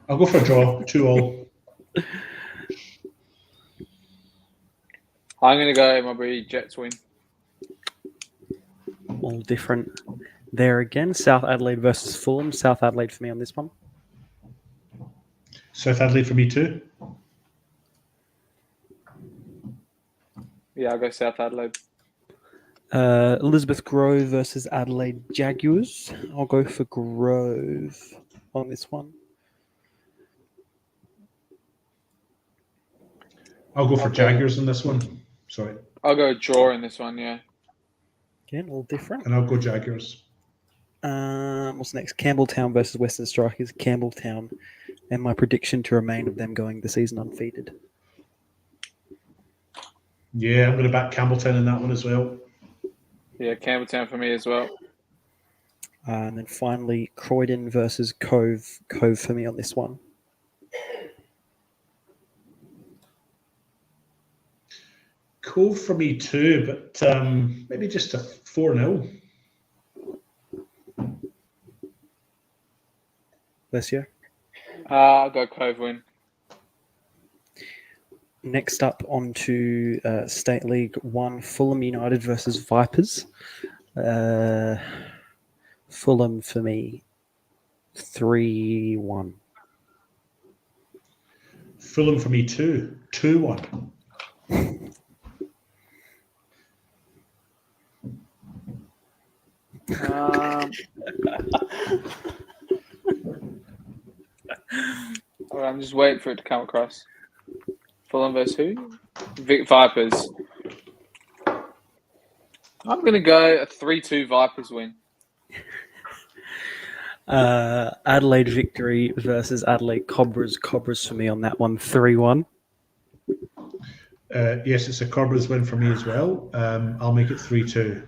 Speaker 4: I'll go for a draw, 2-2.
Speaker 3: I'm going to go Modbury Jets win.
Speaker 2: All different there again. South Adelaide versus Fulham. South Adelaide for me on this one.
Speaker 4: South Adelaide for me too.
Speaker 3: Yeah, I'll go South Adelaide.
Speaker 2: Elizabeth Grove versus Adelaide Jaguars. I'll go for Grove on this one.
Speaker 4: I'll go for Jaguars in this one. Sorry.
Speaker 3: I'll go draw in this one, yeah.
Speaker 2: Again, all different.
Speaker 4: And I'll go Jaguars.
Speaker 2: What's next? Campbelltown versus Western Strikers. Campbelltown. And my prediction to remain of them going the season undefeated.
Speaker 4: Yeah, I'm going to back Campbelltown in that one as well.
Speaker 3: Yeah, Campbelltown for me as well.
Speaker 2: And then finally, Croydon versus Cove. Cove for me on this one.
Speaker 4: Cove for me too, but maybe just a 4-0.
Speaker 2: Bless you.
Speaker 3: I'll go Cove win.
Speaker 2: Next up onto State League 1, Fulham United versus Vipers. Fulham for me, 3-1.
Speaker 4: Fulham for me too, 2-1.
Speaker 3: All right, I'm just waiting for it to come across. Fulham versus who? Vic Vipers. I'm going to go a 3-2 Vipers win.
Speaker 2: Adelaide victory versus Adelaide Cobras. Cobras for me on that one, 3-1.
Speaker 4: Yes, it's a Cobras win for me as well. I'll make it 3-2.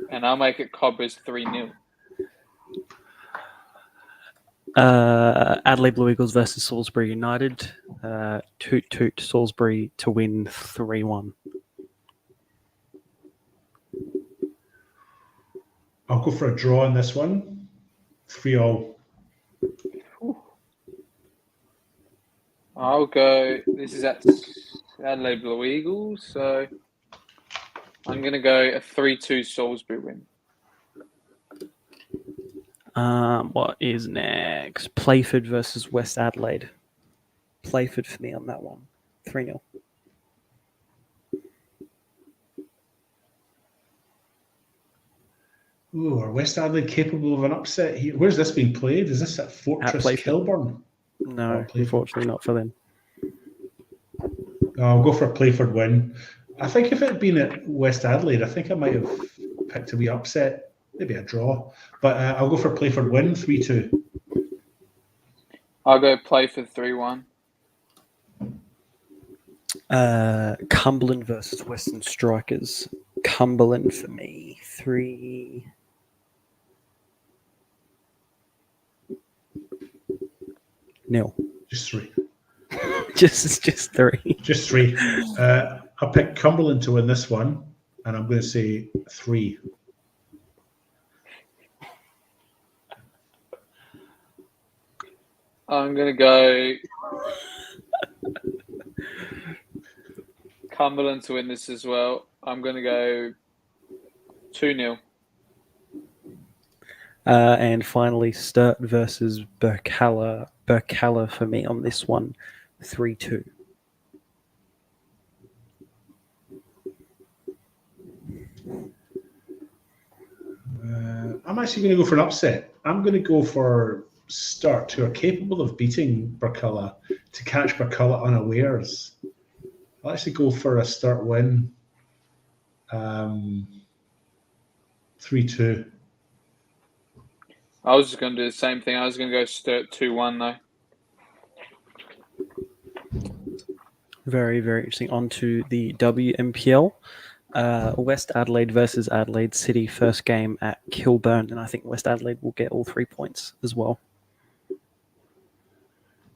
Speaker 3: And I'll make it Cobras 3-0.
Speaker 2: Adelaide Blue Eagles versus Salisbury United. Toot toot Salisbury to win 3-1.
Speaker 4: I'll go for a draw in this one, 3-all.
Speaker 3: I'll go. This is at Adelaide Blue Eagles, so I'm going to go a 3-2 Salisbury win.
Speaker 2: What is next? Playford versus West Adelaide. Playford for me on that one, 3-0.
Speaker 4: Ooh, are West Adelaide capable of an upset here? Where's this being played? Is this at Fortress
Speaker 2: Playford.
Speaker 4: Kilburn?
Speaker 2: No,
Speaker 4: Playford.
Speaker 2: unfortunately not for them.
Speaker 4: I'll go for a Playford win. I think if it had been at West Adelaide, I think I might have picked a wee upset, maybe a draw. But I'll go for a Playford win, 3-2.
Speaker 3: I'll go Playford 3-1.
Speaker 2: Cumberland versus Western Strikers. Cumberland for me, 3. Nil.
Speaker 4: Just 3.
Speaker 2: just 3.
Speaker 4: Just 3. I'll pick Cumberland to win this one, and I'm going to say 3.
Speaker 3: I'm going to go Cumberland to win this as well. I'm going to go 2-0.
Speaker 2: And finally, Sturt versus Burkalla. Burkalla for me on this one, 3-2.
Speaker 4: I'm actually going to go for an upset. I'm going to go for Sturt, who are capable of beating Burkalla, to catch Burkalla unawares. I'll actually go for a Sturt win, 3-2.
Speaker 3: I was just going to do the same thing. I was going to go Sturt 2-1 though.
Speaker 2: Very, very interesting. On to the WMPL. West Adelaide versus Adelaide City, first game at Kilburn, and I think West Adelaide will get all 3 points as well.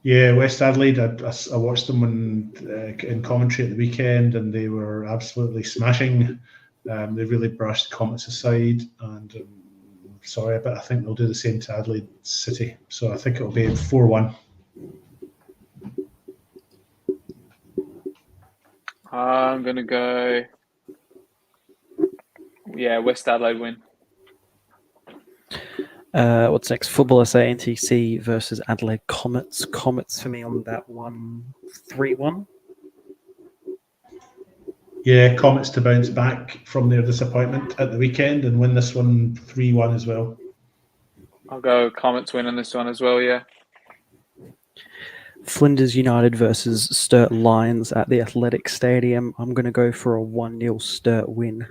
Speaker 4: Yeah, West Adelaide, I watched them in commentary at the weekend, and they were absolutely smashing. They really brushed Comets aside, and sorry, but I think they'll do the same to Adelaide City. So I think it'll be 4-1.
Speaker 3: I'm going to go, West Adelaide win.
Speaker 2: What's next? Football SA NTC versus Adelaide Comets. Comets for me on that one, 3-1.
Speaker 4: Yeah, Comets to bounce back from their disappointment at the weekend and win this one 3-1 as well.
Speaker 3: I'll go Comets win on this one as well, yeah.
Speaker 2: Flinders United versus Sturt Lions at the Athletic Stadium. I'm going to go for a 1-0 Sturt win.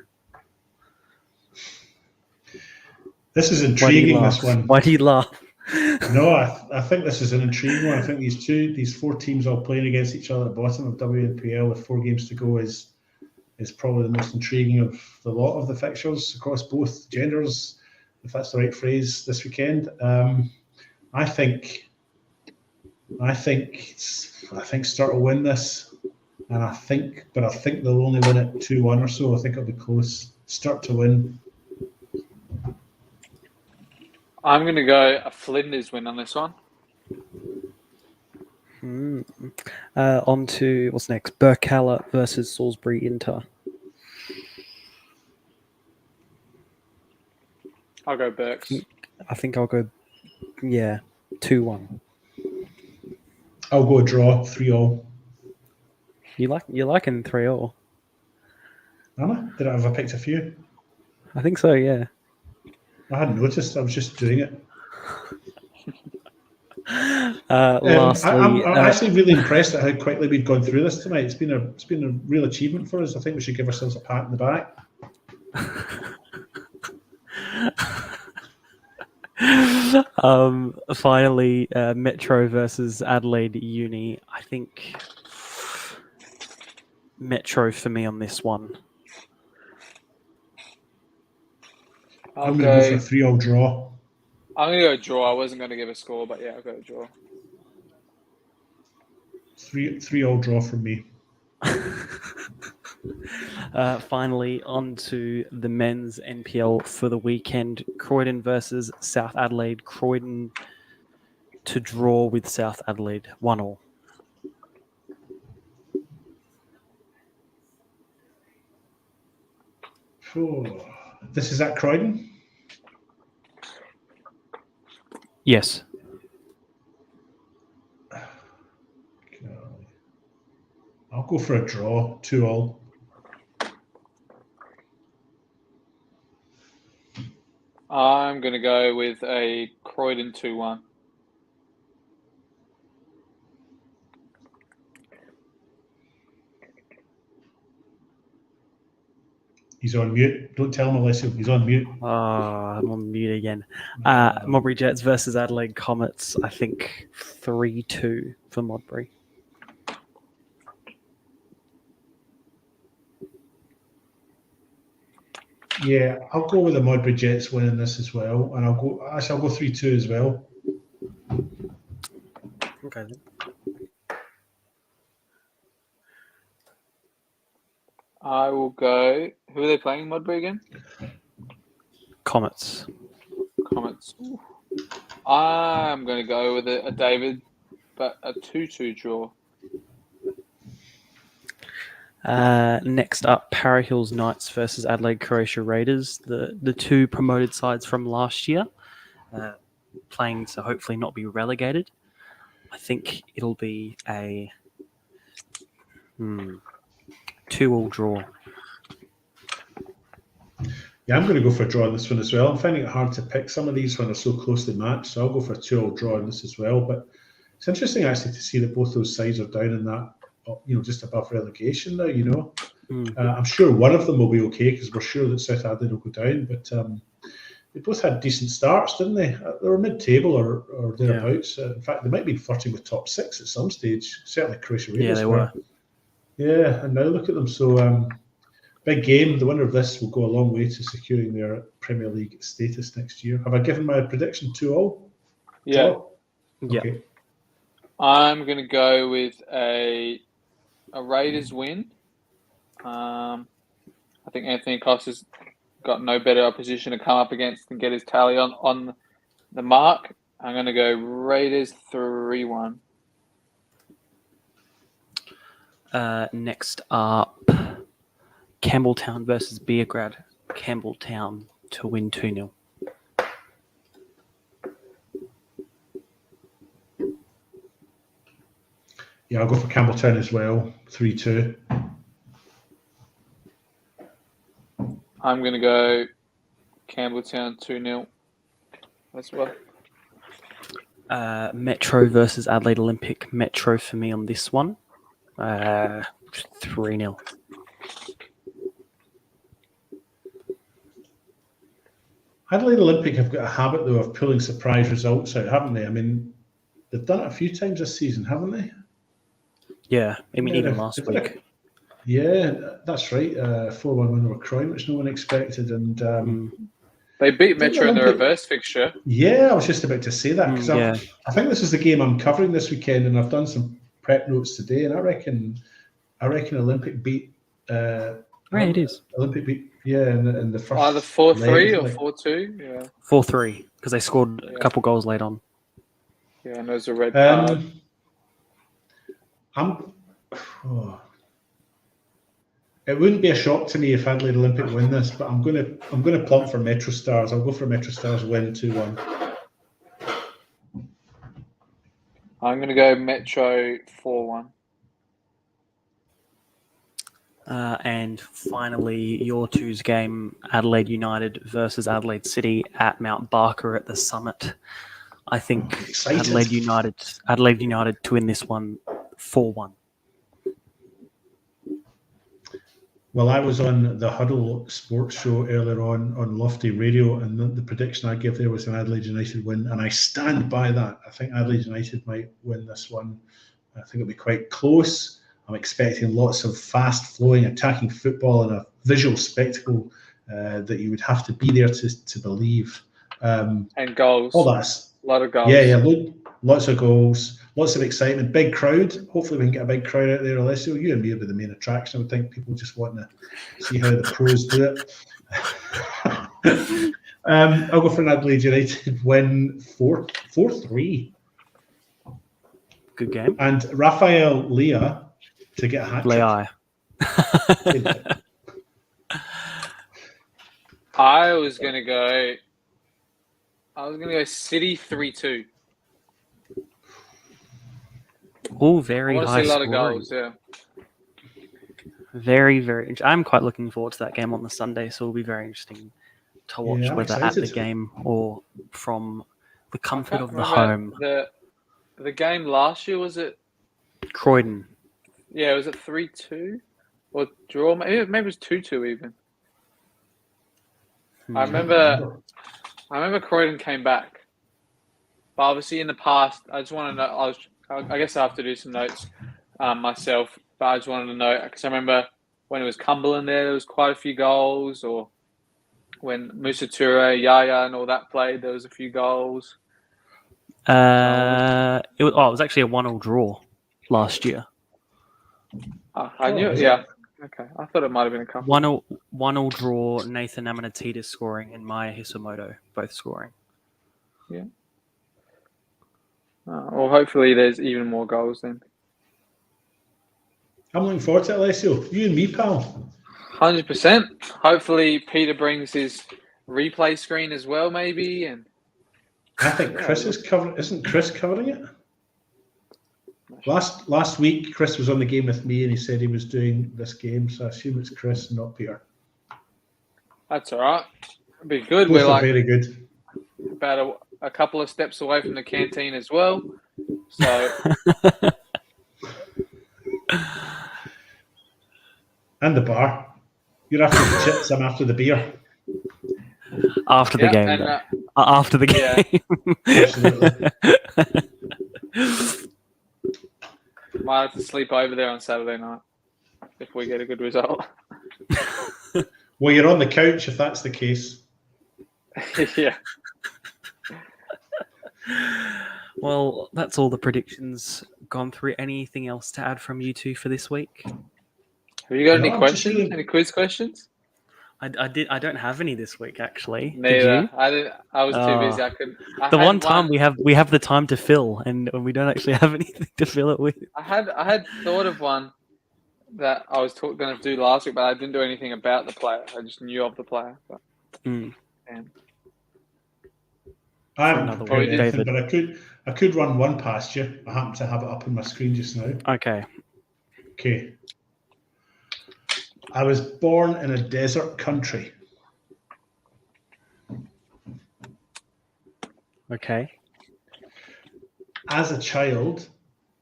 Speaker 4: This is intriguing, this one.
Speaker 2: Why do you laugh?
Speaker 4: No, I think this is an intriguing one. I think these 4 teams all playing against each other at the bottom of WNPL with 4 games to go is probably the most intriguing of the lot of the fixtures across both genders, if that's the right phrase, this weekend. I think Sturt will win this, and I think they'll only win it 2-1 or so. I think it'll be close. Sturt to win.
Speaker 3: I'm going to go a Flinders win on this one.
Speaker 2: On to what's next? Burkalla versus Salisbury Inter.
Speaker 3: I'll go Burks.
Speaker 2: I think I'll go, 2-1.
Speaker 4: I'll go draw 3-all.
Speaker 2: You're liking 3-all.
Speaker 4: Am I? Did I have I picked a few?
Speaker 2: I think so, yeah.
Speaker 4: I hadn't noticed. I was just doing it.
Speaker 2: Lastly,
Speaker 4: I'm actually really impressed at how quickly we've gone through this tonight. It's been a real achievement for us. I think we should give ourselves a pat in the back.
Speaker 2: Finally, Metro versus Adelaide Uni. I think Metro for me on this one.
Speaker 4: I'm going to go for a 3-all draw.
Speaker 3: I'm going to go draw. I wasn't going to give a score, but yeah, I'll go draw.
Speaker 4: 3-all draw from me.
Speaker 2: Finally, on to the men's NPL for the weekend. Croydon versus South Adelaide. Croydon to draw with South Adelaide, 1-1.
Speaker 4: Oh, this is at Croydon?
Speaker 2: Yes.
Speaker 4: I'll go for a draw, 2-all.
Speaker 3: I'm going to go with a Croydon 2-1.
Speaker 4: He's on mute. Don't tell him, Alessio. He's on mute.
Speaker 2: I'm on mute again. Modbury Jets versus Adelaide Comets. I think 3-2 for Modbury.
Speaker 4: Yeah, I'll go with the Modbury Jets winning this as well, and I'll go 3-2 as well.
Speaker 2: Okay then.
Speaker 3: I will go. Who are they playing, Modbury again?
Speaker 2: Comets.
Speaker 3: Comets. I'm going to go with a David, but a 2-2 draw.
Speaker 2: Next up, Para Hills Knights versus Adelaide Croatia Raiders, the two promoted sides from last year, playing to hopefully not be relegated. I think it'll be a 2-2 draw.
Speaker 4: Yeah, I'm going to go for a draw on this one as well. I'm finding it hard to pick some of these when they're so closely matched, so I'll go for a 2-2 draw on this as well. But it's interesting actually to see that both those sides are down in that, just above relegation now. I'm sure one of them will be okay because we're sure that South Adelaide will go down, but they both had decent starts, didn't they? They were mid-table or thereabouts. In fact, they might be flirting with top 6 at some stage. Certainly Croatia Raiders.
Speaker 2: Yeah, they were.
Speaker 4: Yeah, and now look at them. So big game. The winner of this will go a long way to securing their Premier League status next year. Have I given my prediction 2-2?
Speaker 3: Yeah.
Speaker 2: Yeah.
Speaker 4: Okay.
Speaker 3: I'm going to go with a Raiders win. I think Anthony Costa's got no better opposition to come up against and get his tally on the mark. I'm going to go Raiders 3-1.
Speaker 2: Next up, Campbelltown versus Beergrad. Campbelltown to win 2-0.
Speaker 4: Yeah, I'll go for Campbelltown as well, 3-2.
Speaker 3: I'm going to go Campbelltown 2-0 as well.
Speaker 2: Metro versus Adelaide Olympic. Metro for me on this one. 3-0.
Speaker 4: Adelaide Olympic have got a habit, though, of pulling surprise results out, haven't they? I mean, they've done it a few times this season, haven't they?
Speaker 2: Yeah, I mean, even last week.
Speaker 4: Yeah, that's right. 4-1 win over Croydon, which no one expected. And
Speaker 3: they beat Metro in the reverse fixture.
Speaker 4: Yeah, I was just about to say that because I think this is the game I'm covering this weekend, and I've done some prep notes today, and I reckon Olympic beat.
Speaker 2: Right, it is.
Speaker 4: Olympic beat, in the first.
Speaker 3: Either 4-3 or 4-2. Yeah.
Speaker 2: 4-3 because they scored a couple goals late on.
Speaker 3: Yeah, and there's a red card.
Speaker 4: It wouldn't be a shock to me if Adelaide Olympic win this, but I'm gonna plump for Metro Stars. I'll go for Metro Stars win 2-1.
Speaker 3: I'm going to go Metro 4-1.
Speaker 2: And finally, your two's game, Adelaide United versus Adelaide City at Mount Barker at the Summit. I think
Speaker 4: Excited.
Speaker 2: Adelaide United to win this one 4-1.
Speaker 4: Well, I was on the Huddle Sports Show earlier on Lofty Radio, and the prediction I gave there was an Adelaide United win, and I stand by that. I think Adelaide United might win this one. I think it'll be quite close. I'm expecting lots of fast-flowing, attacking football and a visual spectacle that you would have to be there to believe.
Speaker 3: And goals.
Speaker 4: All that's
Speaker 3: A lot of goals.
Speaker 4: Yeah, lots of goals, lots of excitement, big crowd. Hopefully we can get a big crowd out there, Alessio. You and me will be the main attraction. I would think people just want to see how the pros do it. I'll go for an Adelaide United win 4-3.
Speaker 2: Good game.
Speaker 4: And Rafael Leah to get a hat-trick.
Speaker 3: I was gonna go City 3-2.
Speaker 2: Oh, very
Speaker 3: I want to
Speaker 2: high
Speaker 3: see a lot of
Speaker 2: scoring.
Speaker 3: goals. Yeah.
Speaker 2: Very, very. I'm quite looking forward to that game on the Sunday, so it'll be very interesting to watch,
Speaker 4: Yeah, I'm
Speaker 2: whether at the
Speaker 4: excited.
Speaker 2: game or from the comfort
Speaker 3: Can't
Speaker 2: of the
Speaker 3: remember
Speaker 2: home.
Speaker 3: The game last year, was it?
Speaker 2: Croydon.
Speaker 3: Yeah, was it 3-2 or draw? Maybe it was 2-2 even. I remember Croydon came back, but obviously in the past, I just want to know. I guess I have to do some notes myself, but I just wanted to know because I remember when it was Cumberland there was quite a few goals, or when Musa Toure, Yaya, and all that played, there was a few goals.
Speaker 2: It was actually a 1-1 draw last year.
Speaker 3: I knew it. Yeah. Okay. I thought it might have been a couple.
Speaker 2: 1-1 draw. Nathan Amanatidis scoring and Maya Hisamoto both scoring.
Speaker 3: Yeah. Well, hopefully there's even more goals then.
Speaker 4: I'm looking forward to it, Alessio. You and me, pal.
Speaker 3: 100%. Hopefully Peter brings his replay screen as well, maybe. And
Speaker 4: I think Chris is covering. Isn't Chris covering it? Last week, Chris was on the game with me, and he said he was doing this game. So I assume it's Chris, not Peter.
Speaker 3: That's all right. It'll be good.
Speaker 4: Both
Speaker 3: We're
Speaker 4: are
Speaker 3: like
Speaker 4: very good.
Speaker 3: about a couple of steps away from the canteen as well. So
Speaker 4: And the bar. You're after the chips. I'm after the beer.
Speaker 2: After the game.
Speaker 3: and,
Speaker 2: though. After the game.
Speaker 4: Absolutely.
Speaker 3: might have to sleep over there on Saturday night if we get a good result.
Speaker 4: Well, you're on the couch if that's the case.
Speaker 3: Yeah.
Speaker 2: Well, that's all the predictions gone through. Anything else to add from you two for this week?
Speaker 3: Have you got any
Speaker 4: No,
Speaker 3: questions?
Speaker 4: just really-
Speaker 3: Any quiz questions?
Speaker 2: I don't have any this week actually. Did
Speaker 3: Neither.
Speaker 2: you?
Speaker 3: I didn't. I was too
Speaker 2: Oh.
Speaker 3: busy. I
Speaker 2: The
Speaker 3: had
Speaker 2: one time we have the time to fill, and we don't actually have anything to fill it with.
Speaker 3: I had thought of one that I was going to do last week, but I didn't do anything about the player. I just knew of the player. But,
Speaker 2: Mm.
Speaker 3: damn.
Speaker 4: I haven't
Speaker 2: Another
Speaker 4: prepared
Speaker 2: one,
Speaker 4: anything,
Speaker 2: David.
Speaker 4: but I could run one past you. I happen to have it up on my screen just now.
Speaker 2: Okay.
Speaker 4: Okay. I was born in a desert country.
Speaker 2: Okay.
Speaker 4: As a child,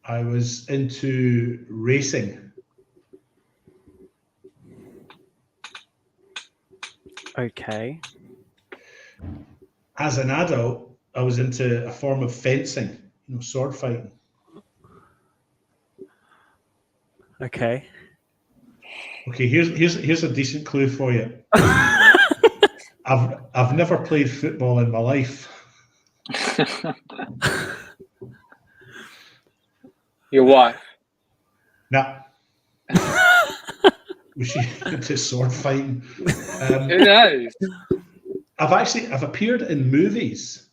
Speaker 4: I was into racing.
Speaker 2: Okay.
Speaker 4: As an adult, I was into a form of fencing, sword fighting.
Speaker 2: Okay.
Speaker 4: Okay, here's a decent clue for you. I've never played football in my life.
Speaker 3: Your wife.
Speaker 4: Nah. Was she into sword fighting?
Speaker 3: Who knows?
Speaker 4: I've appeared in movies.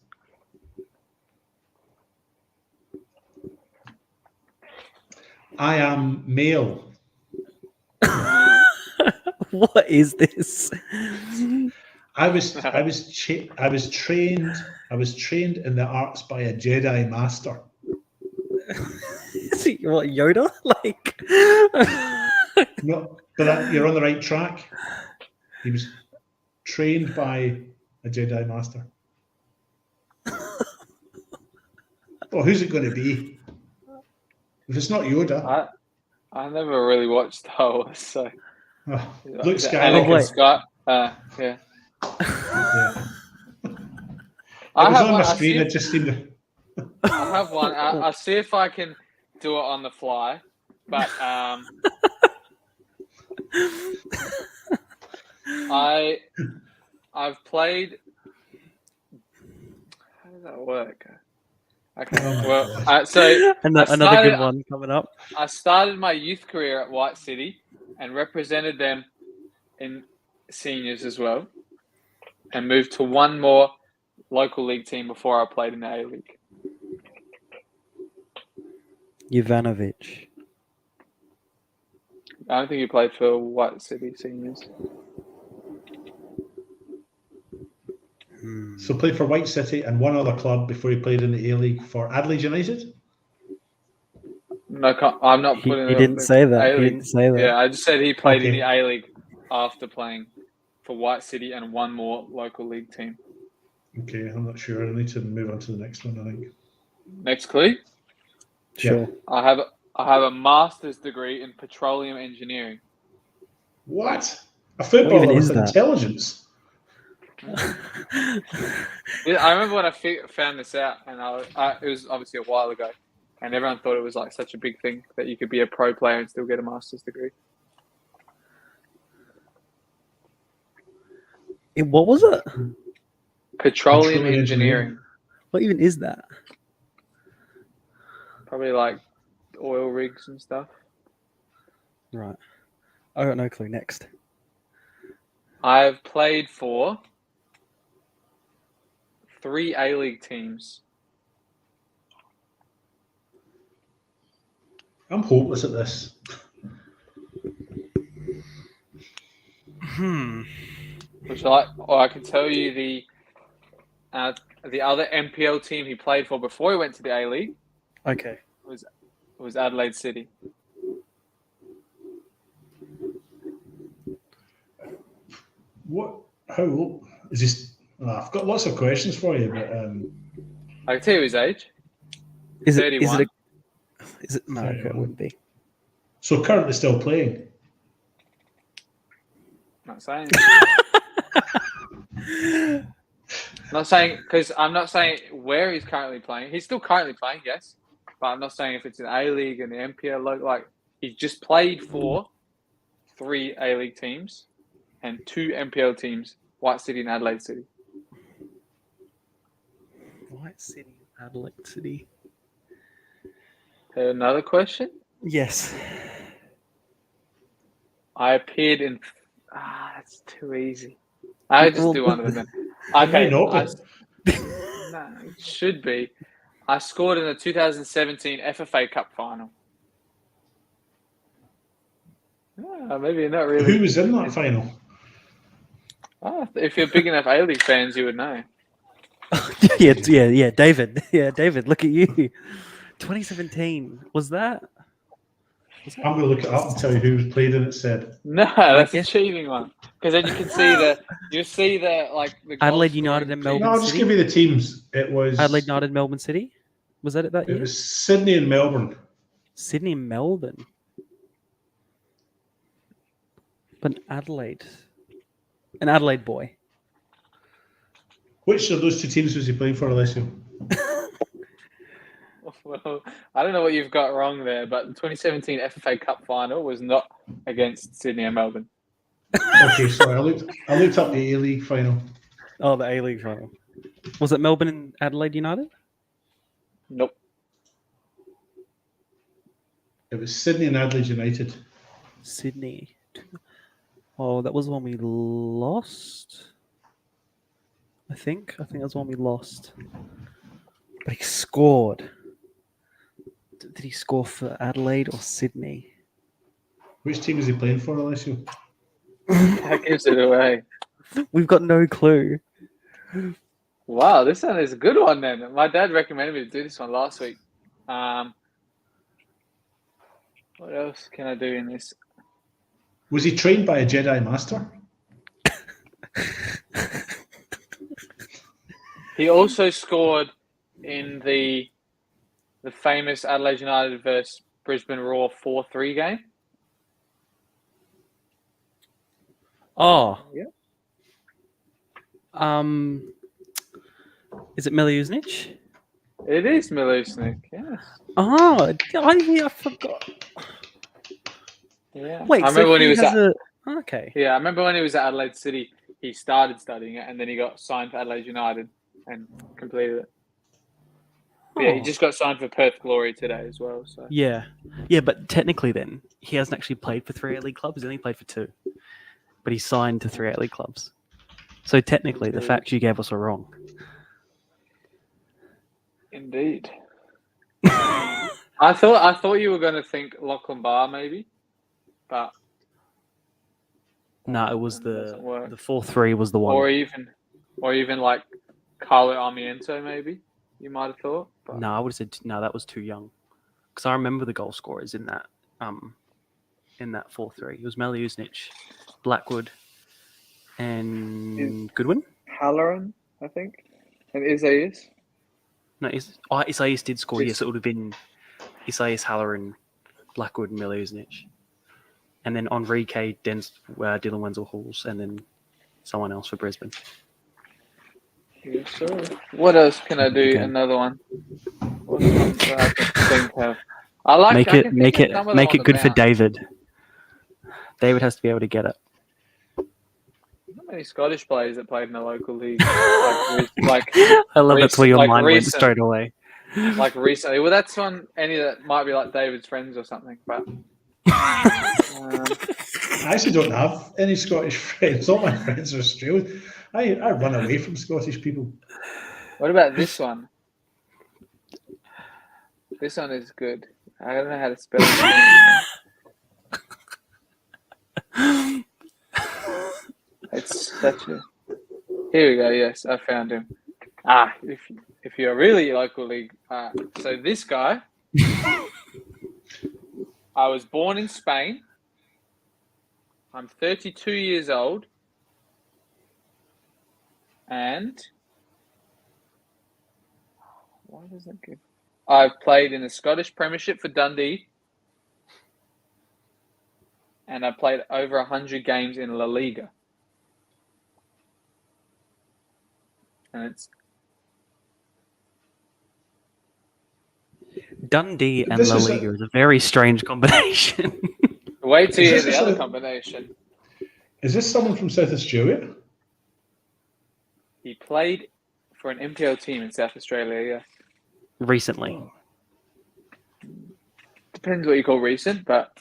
Speaker 4: I am male.
Speaker 2: What is this?
Speaker 4: I was trained in the arts by a Jedi master.
Speaker 2: Is he, what, Yoda? Like,
Speaker 4: No, but you're on the right track. He was trained by a Jedi master. Well, who's it going to be? If it's not Yoda,
Speaker 3: I never really watched Star Wars, so
Speaker 4: Luke
Speaker 3: Is it
Speaker 4: Skywalker.
Speaker 3: Anakin Scott. Yeah.
Speaker 4: Yeah.
Speaker 3: I
Speaker 4: It was
Speaker 3: have
Speaker 4: on
Speaker 3: one.
Speaker 4: my screen. It just seemed to.
Speaker 3: I have one. I'll see if I can do it on the fly. But I've played. How does that work? Okay.
Speaker 4: Oh my
Speaker 3: Well,
Speaker 4: God.
Speaker 3: so
Speaker 2: another good one coming up.
Speaker 3: I started my youth career at White City and represented them in seniors as well, and moved to one more local league team before I played in the A-League.
Speaker 2: Jovanovic.
Speaker 3: I don't think he played for White City seniors.
Speaker 4: So played for White City and one other club before he played in the A-League for Adelaide United.
Speaker 3: No, I'm not putting.
Speaker 2: He didn't say that. He
Speaker 3: A-League.
Speaker 2: didn't say that.
Speaker 3: Yeah, I just said he played in
Speaker 4: Okay.
Speaker 3: the A-League after playing for White City and one more local league team.
Speaker 4: Okay, I'm not sure. I need to move on to the next one, I think.
Speaker 3: Next clue.
Speaker 2: Sure.
Speaker 3: I have a master's degree in petroleum engineering.
Speaker 4: What? A
Speaker 2: What
Speaker 4: footballer
Speaker 2: even is
Speaker 4: with
Speaker 2: that?
Speaker 4: intelligence?
Speaker 3: Yeah, I remember when I found this out, and it was obviously a while ago, and everyone thought it was like such a big thing that you could be a pro player and still get a master's degree.
Speaker 2: What was it?
Speaker 3: Petroleum engineering.
Speaker 2: What even is that?
Speaker 3: Probably like oil rigs and stuff.
Speaker 2: Right. I got no clue. Next.
Speaker 3: I've played for 3 A-League teams.
Speaker 4: I'm hopeless at this.
Speaker 3: Which I can tell you the other NPL team he played for before he went to the A-League
Speaker 2: Okay.
Speaker 3: was Adelaide City.
Speaker 4: What? How is this? I've got lots of questions for you, but
Speaker 3: I can tell you his age.
Speaker 2: Is it?
Speaker 3: 31.
Speaker 2: Is it? No, okay, it wouldn't be.
Speaker 4: so currently still playing.
Speaker 3: Not saying. Not saying because I'm not saying where he's currently playing. He's still currently playing, yes, but I'm not saying if it's an A-League and the NPL. Like he's just played for 3 A-League teams and 2 NPL teams, White City and Adelaide City.
Speaker 2: White City, Adelaide City.
Speaker 3: Another question.
Speaker 2: Yes.
Speaker 3: I appeared in. That's too easy. I just do one of them. Okay.
Speaker 4: No.
Speaker 3: No, it should be. I scored in the 2017 FFA Cup final. Maybe not really.
Speaker 4: Who was in that final?
Speaker 3: If you're big enough A-League fans, you would know.
Speaker 2: yeah, David. Yeah, David, look at you. 2017. Was that?
Speaker 4: I'm going to look it up and tell you who played in it. Said
Speaker 3: No, that's a cheating one. Because then you can see the
Speaker 2: Adelaide
Speaker 3: goal
Speaker 2: United and
Speaker 3: scoring
Speaker 2: Melbourne
Speaker 4: no. I'll just
Speaker 2: City?
Speaker 4: give you the teams. It was
Speaker 2: Adelaide United, Melbourne City. Was that that year?
Speaker 4: It was Sydney and Melbourne.
Speaker 2: Sydney and Melbourne. But an Adelaide boy.
Speaker 4: Which of those 2 teams was he playing for, Alessio?
Speaker 3: Well, I don't know what you've got wrong there, but the 2017 FFA Cup final was not against Sydney and Melbourne.
Speaker 4: Okay, sorry. I looked up the A-League final.
Speaker 2: Oh, the A-League final. Was it Melbourne and Adelaide United?
Speaker 3: Nope.
Speaker 4: It was Sydney and Adelaide United.
Speaker 2: Sydney. Oh, that was when we lost. I think that was when we lost. But he scored. Did he score for Adelaide or Sydney?
Speaker 4: Which team was he playing for, Alessio?
Speaker 3: That gives it away.
Speaker 2: We've got no clue.
Speaker 3: Wow, this one is a good one then. My dad recommended me to do this one last week. What else can I do in this?
Speaker 4: Was he trained by a Jedi Master?
Speaker 3: He also scored in the famous Adelaide United versus Brisbane Roar 4-3 game.
Speaker 2: Oh,
Speaker 3: Yeah.
Speaker 2: is it Miliusnic?
Speaker 3: It is Milusnik, yes.
Speaker 2: Oh, I forgot.
Speaker 3: Yeah.
Speaker 2: Wait,
Speaker 3: I
Speaker 2: so
Speaker 3: remember when he
Speaker 2: he
Speaker 3: was
Speaker 2: has
Speaker 3: at
Speaker 2: okay.
Speaker 3: Yeah, I remember when he was at Adelaide City, he started studying it and then he got signed for Adelaide United and completed it. But yeah, he
Speaker 2: Oh.
Speaker 3: just got signed for Perth Glory today as well. So
Speaker 2: Yeah, but technically, then he hasn't actually played for 3 A-League clubs. He's only played for 2, but he signed to 3 A-League clubs. So technically, the facts you gave us are wrong.
Speaker 3: Indeed. I thought you were going to think Lachlan Barr maybe, but
Speaker 2: No, it was
Speaker 3: that doesn't work.
Speaker 2: the 4-3 was the one.
Speaker 3: Or even like Carlo Armiento maybe. You might have thought. But
Speaker 2: No, I would have said no. That was too young. Because I remember the goal scorers in that 4-3. It was Miliusnic, Blackwood, and Goodwin.
Speaker 3: Halloran, I think, and Isaias.
Speaker 2: No, Isaias did score.
Speaker 3: Yes.
Speaker 2: Yes, it would have been Isaias Halloran, Blackwood, and Miliusnic. And then Enrique, Dylan Wenzel-Halls, and then someone else for Brisbane.
Speaker 3: Yeah, sure. What else can I do?
Speaker 2: Okay.
Speaker 3: Another one. What ones that I can think of? I like
Speaker 2: Make
Speaker 3: I
Speaker 2: it
Speaker 3: can
Speaker 2: make
Speaker 3: think
Speaker 2: it
Speaker 3: of some of them
Speaker 2: make
Speaker 3: on
Speaker 2: it
Speaker 3: the
Speaker 2: good for
Speaker 3: bounce.
Speaker 2: David. David has to be able to get it.
Speaker 3: Not many Scottish players that played in the local league. like
Speaker 2: I love that's where your
Speaker 3: like
Speaker 2: mind went
Speaker 3: recent.
Speaker 2: straight away.
Speaker 3: Like recently. Well, that's one. Any that might be like David's friends or something. But
Speaker 4: I actually don't have any Scottish friends. All my friends are Australian. I run away from Scottish people.
Speaker 3: what about this one? This one is good. I don't know how to spell it. It's such a. Here we go. Yes, I found him. If you're really local league, so this guy. I was born in Spain. I'm 32 years old. And why does it give? I've played in the Scottish Premiership for Dundee. And I played over 100 games in La Liga. And it's
Speaker 2: Dundee and
Speaker 4: This
Speaker 2: La
Speaker 4: is
Speaker 2: Liga is a very strange combination.
Speaker 3: wait till you hear
Speaker 4: Is
Speaker 3: the
Speaker 4: this
Speaker 3: other
Speaker 4: a-
Speaker 3: combination.
Speaker 4: Is this someone from South Australia?
Speaker 3: He played for an MPL team in South Australia, yeah.
Speaker 2: Recently.
Speaker 3: Depends what you call recent, but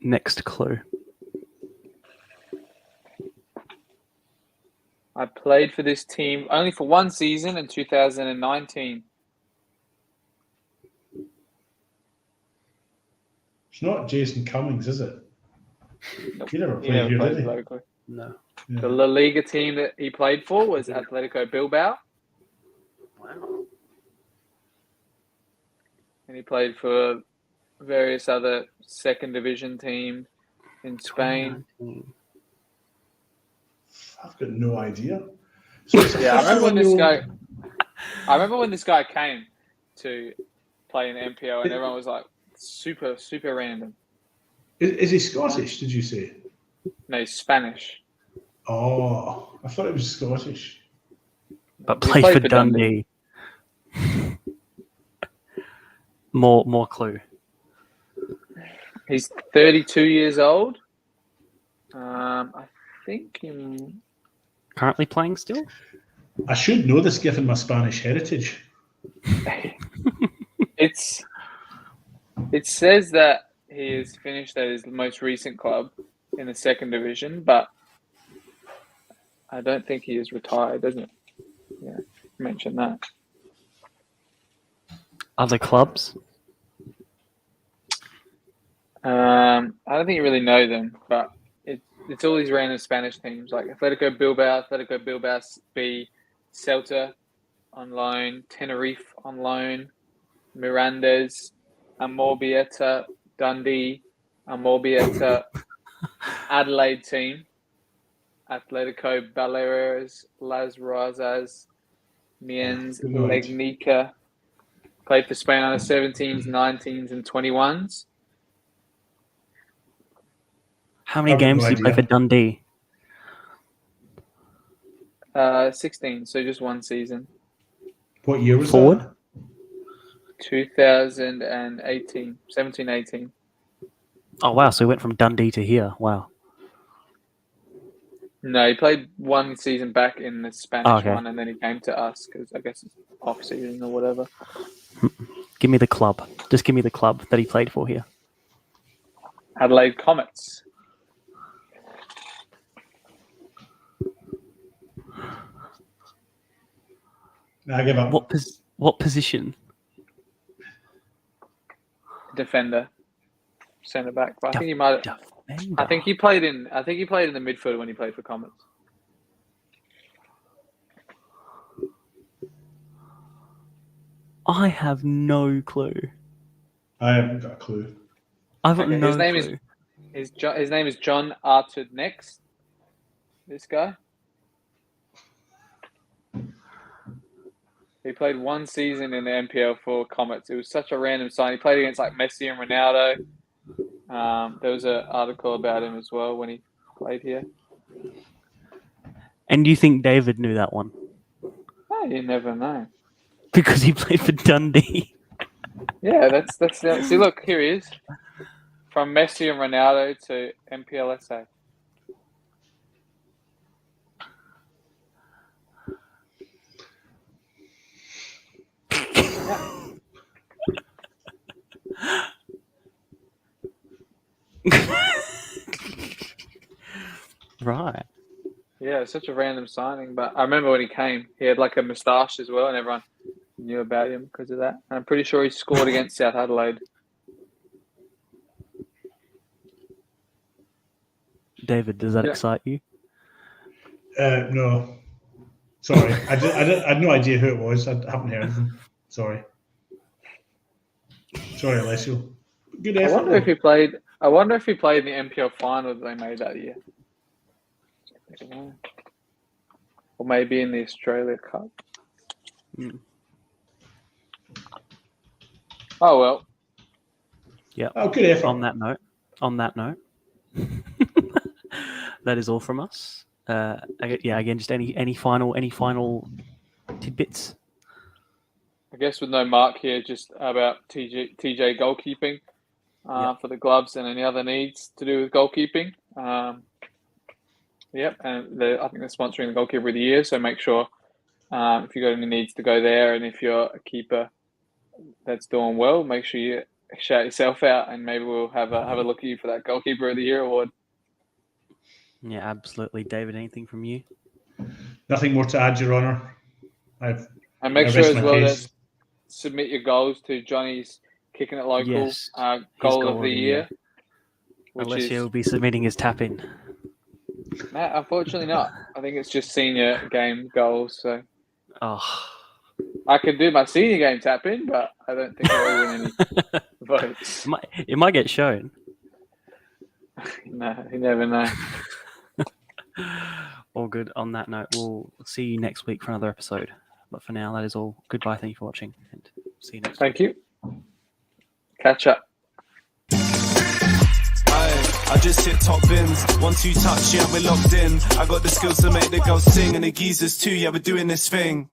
Speaker 2: Next clue.
Speaker 3: I played for this team only for one season in 2019.
Speaker 4: It's not Jason Cummings, is it?
Speaker 3: Nope.
Speaker 4: He never
Speaker 3: He
Speaker 4: played
Speaker 3: never
Speaker 4: here,
Speaker 3: played
Speaker 4: did he?
Speaker 3: locally.
Speaker 2: No.
Speaker 3: The La Liga team that he played for was Atletico Bilbao.
Speaker 2: Wow.
Speaker 3: And he played for various other second division teams in Spain.
Speaker 2: 2019.
Speaker 4: I've got no idea. So it's a
Speaker 3: Yeah, I remember when this
Speaker 4: 51-year-old
Speaker 3: guy. I remember when this guy came to play in MPO, and everyone was like, super random.
Speaker 4: Is he Scottish, did you say?
Speaker 3: No, he's Spanish.
Speaker 4: Oh, I thought it was Scottish.
Speaker 2: But
Speaker 3: He
Speaker 2: played
Speaker 3: played
Speaker 2: for
Speaker 3: for Dundee.
Speaker 2: Dundee. More clue.
Speaker 3: He's 32 years old. I think
Speaker 2: Currently playing still?
Speaker 4: I should know this given my Spanish heritage.
Speaker 3: it says that he has finished at his most recent club in the second division, but I don't think he is retired, doesn't it? Yeah, mention that.
Speaker 2: Other clubs?
Speaker 3: I don't think you really know them, but it's all these random Spanish teams like Atletico Bilbao B, Celta on loan, Tenerife on loan, Mirandes, Amorbieta, Dundee, Amorbieta, Adelaide team, Atletico Baleares, Las Rozas, Miens,
Speaker 4: Good night.
Speaker 3: Legnica. Played for Spain under 17s, 19s, and 21s.
Speaker 2: How many
Speaker 4: I've got
Speaker 2: games
Speaker 4: no
Speaker 2: did you play
Speaker 4: idea.
Speaker 2: for Dundee?
Speaker 3: 16, so just one season.
Speaker 4: What year was
Speaker 2: Forward?
Speaker 4: that?
Speaker 3: 2018, 17, 18.
Speaker 2: Oh wow! So he went from Dundee to here. Wow.
Speaker 3: No, he played one season back in the Spanish
Speaker 2: Oh, okay.
Speaker 3: one, and then he came to us because I guess it's off season or whatever.
Speaker 2: Give me the club. Just give me the club that he played for here.
Speaker 3: Adelaide Comets.
Speaker 4: Nah, I give up.
Speaker 2: What position?
Speaker 3: Defender, centre back. But I think he might. I think he played in. I think he played in the midfield when he played for Comets.
Speaker 2: I have no clue.
Speaker 4: I haven't got a clue.
Speaker 2: I've got
Speaker 3: Okay,
Speaker 2: no
Speaker 3: his name
Speaker 2: clue.
Speaker 3: His name is John Arthur Next. This guy. He played one season in the NPL for Comets. It was such a random sign. He played against like Messi and Ronaldo. There was an article about him as well when he played here.
Speaker 2: And do you think David knew that one?
Speaker 3: Oh, you never know.
Speaker 2: Because he played for Dundee.
Speaker 3: Yeah, that's see. Look, here he is. From Messi and Ronaldo to MPLSA.
Speaker 2: Right.
Speaker 3: Yeah, it's such a random signing, but I remember when he came, he had like a moustache as well, and everyone knew about him because of that. And I'm pretty sure he scored against South Adelaide.
Speaker 2: David, does that excite you?
Speaker 4: No. Sorry. I had no idea who it was. I haven't heard of him. Sorry. Sorry, Alessio. Good effort.
Speaker 3: I wonder if he played in the NPL final that they made that year. I don't know. Or maybe in the Australia Cup.
Speaker 2: Mm.
Speaker 3: Oh well.
Speaker 2: Yeah.
Speaker 4: Oh, good effort.
Speaker 2: On that note, that is all from us. Again, just any final tidbits.
Speaker 3: I guess with no Mark here, just about TJ goalkeeping for the gloves and any other needs to do with goalkeeping. Yep, and I think they're sponsoring the Goalkeeper of the Year, so make sure if you've got any needs to go there, and if you're a keeper that's doing well, make sure you shout yourself out, and maybe we'll have a look at you for that Goalkeeper of the Year award.
Speaker 2: Yeah, absolutely. David, anything from you?
Speaker 4: Nothing more to add, Your Honour.
Speaker 3: And make sure as well that submit your goals to Johnny's Kicking It Local
Speaker 2: Yes,
Speaker 3: goal of the year.
Speaker 2: Alessio will be submitting his tap-in.
Speaker 3: No, unfortunately not. I think it's just senior game goals. So I could do my senior game tap in, but I don't think I'll win any votes.
Speaker 2: It might get shown.
Speaker 3: No, you never know.
Speaker 2: All good. On that note, we'll see you next week for another episode. But for now, that is all. Goodbye. Thank you for watching, and see you next week.
Speaker 3: Thank you. Catch up.
Speaker 1: I just hit top bins, 1-2 touch, yeah, we're locked in. I got the skills to make the girls sing, and the geezers too, yeah, we're doing this thing.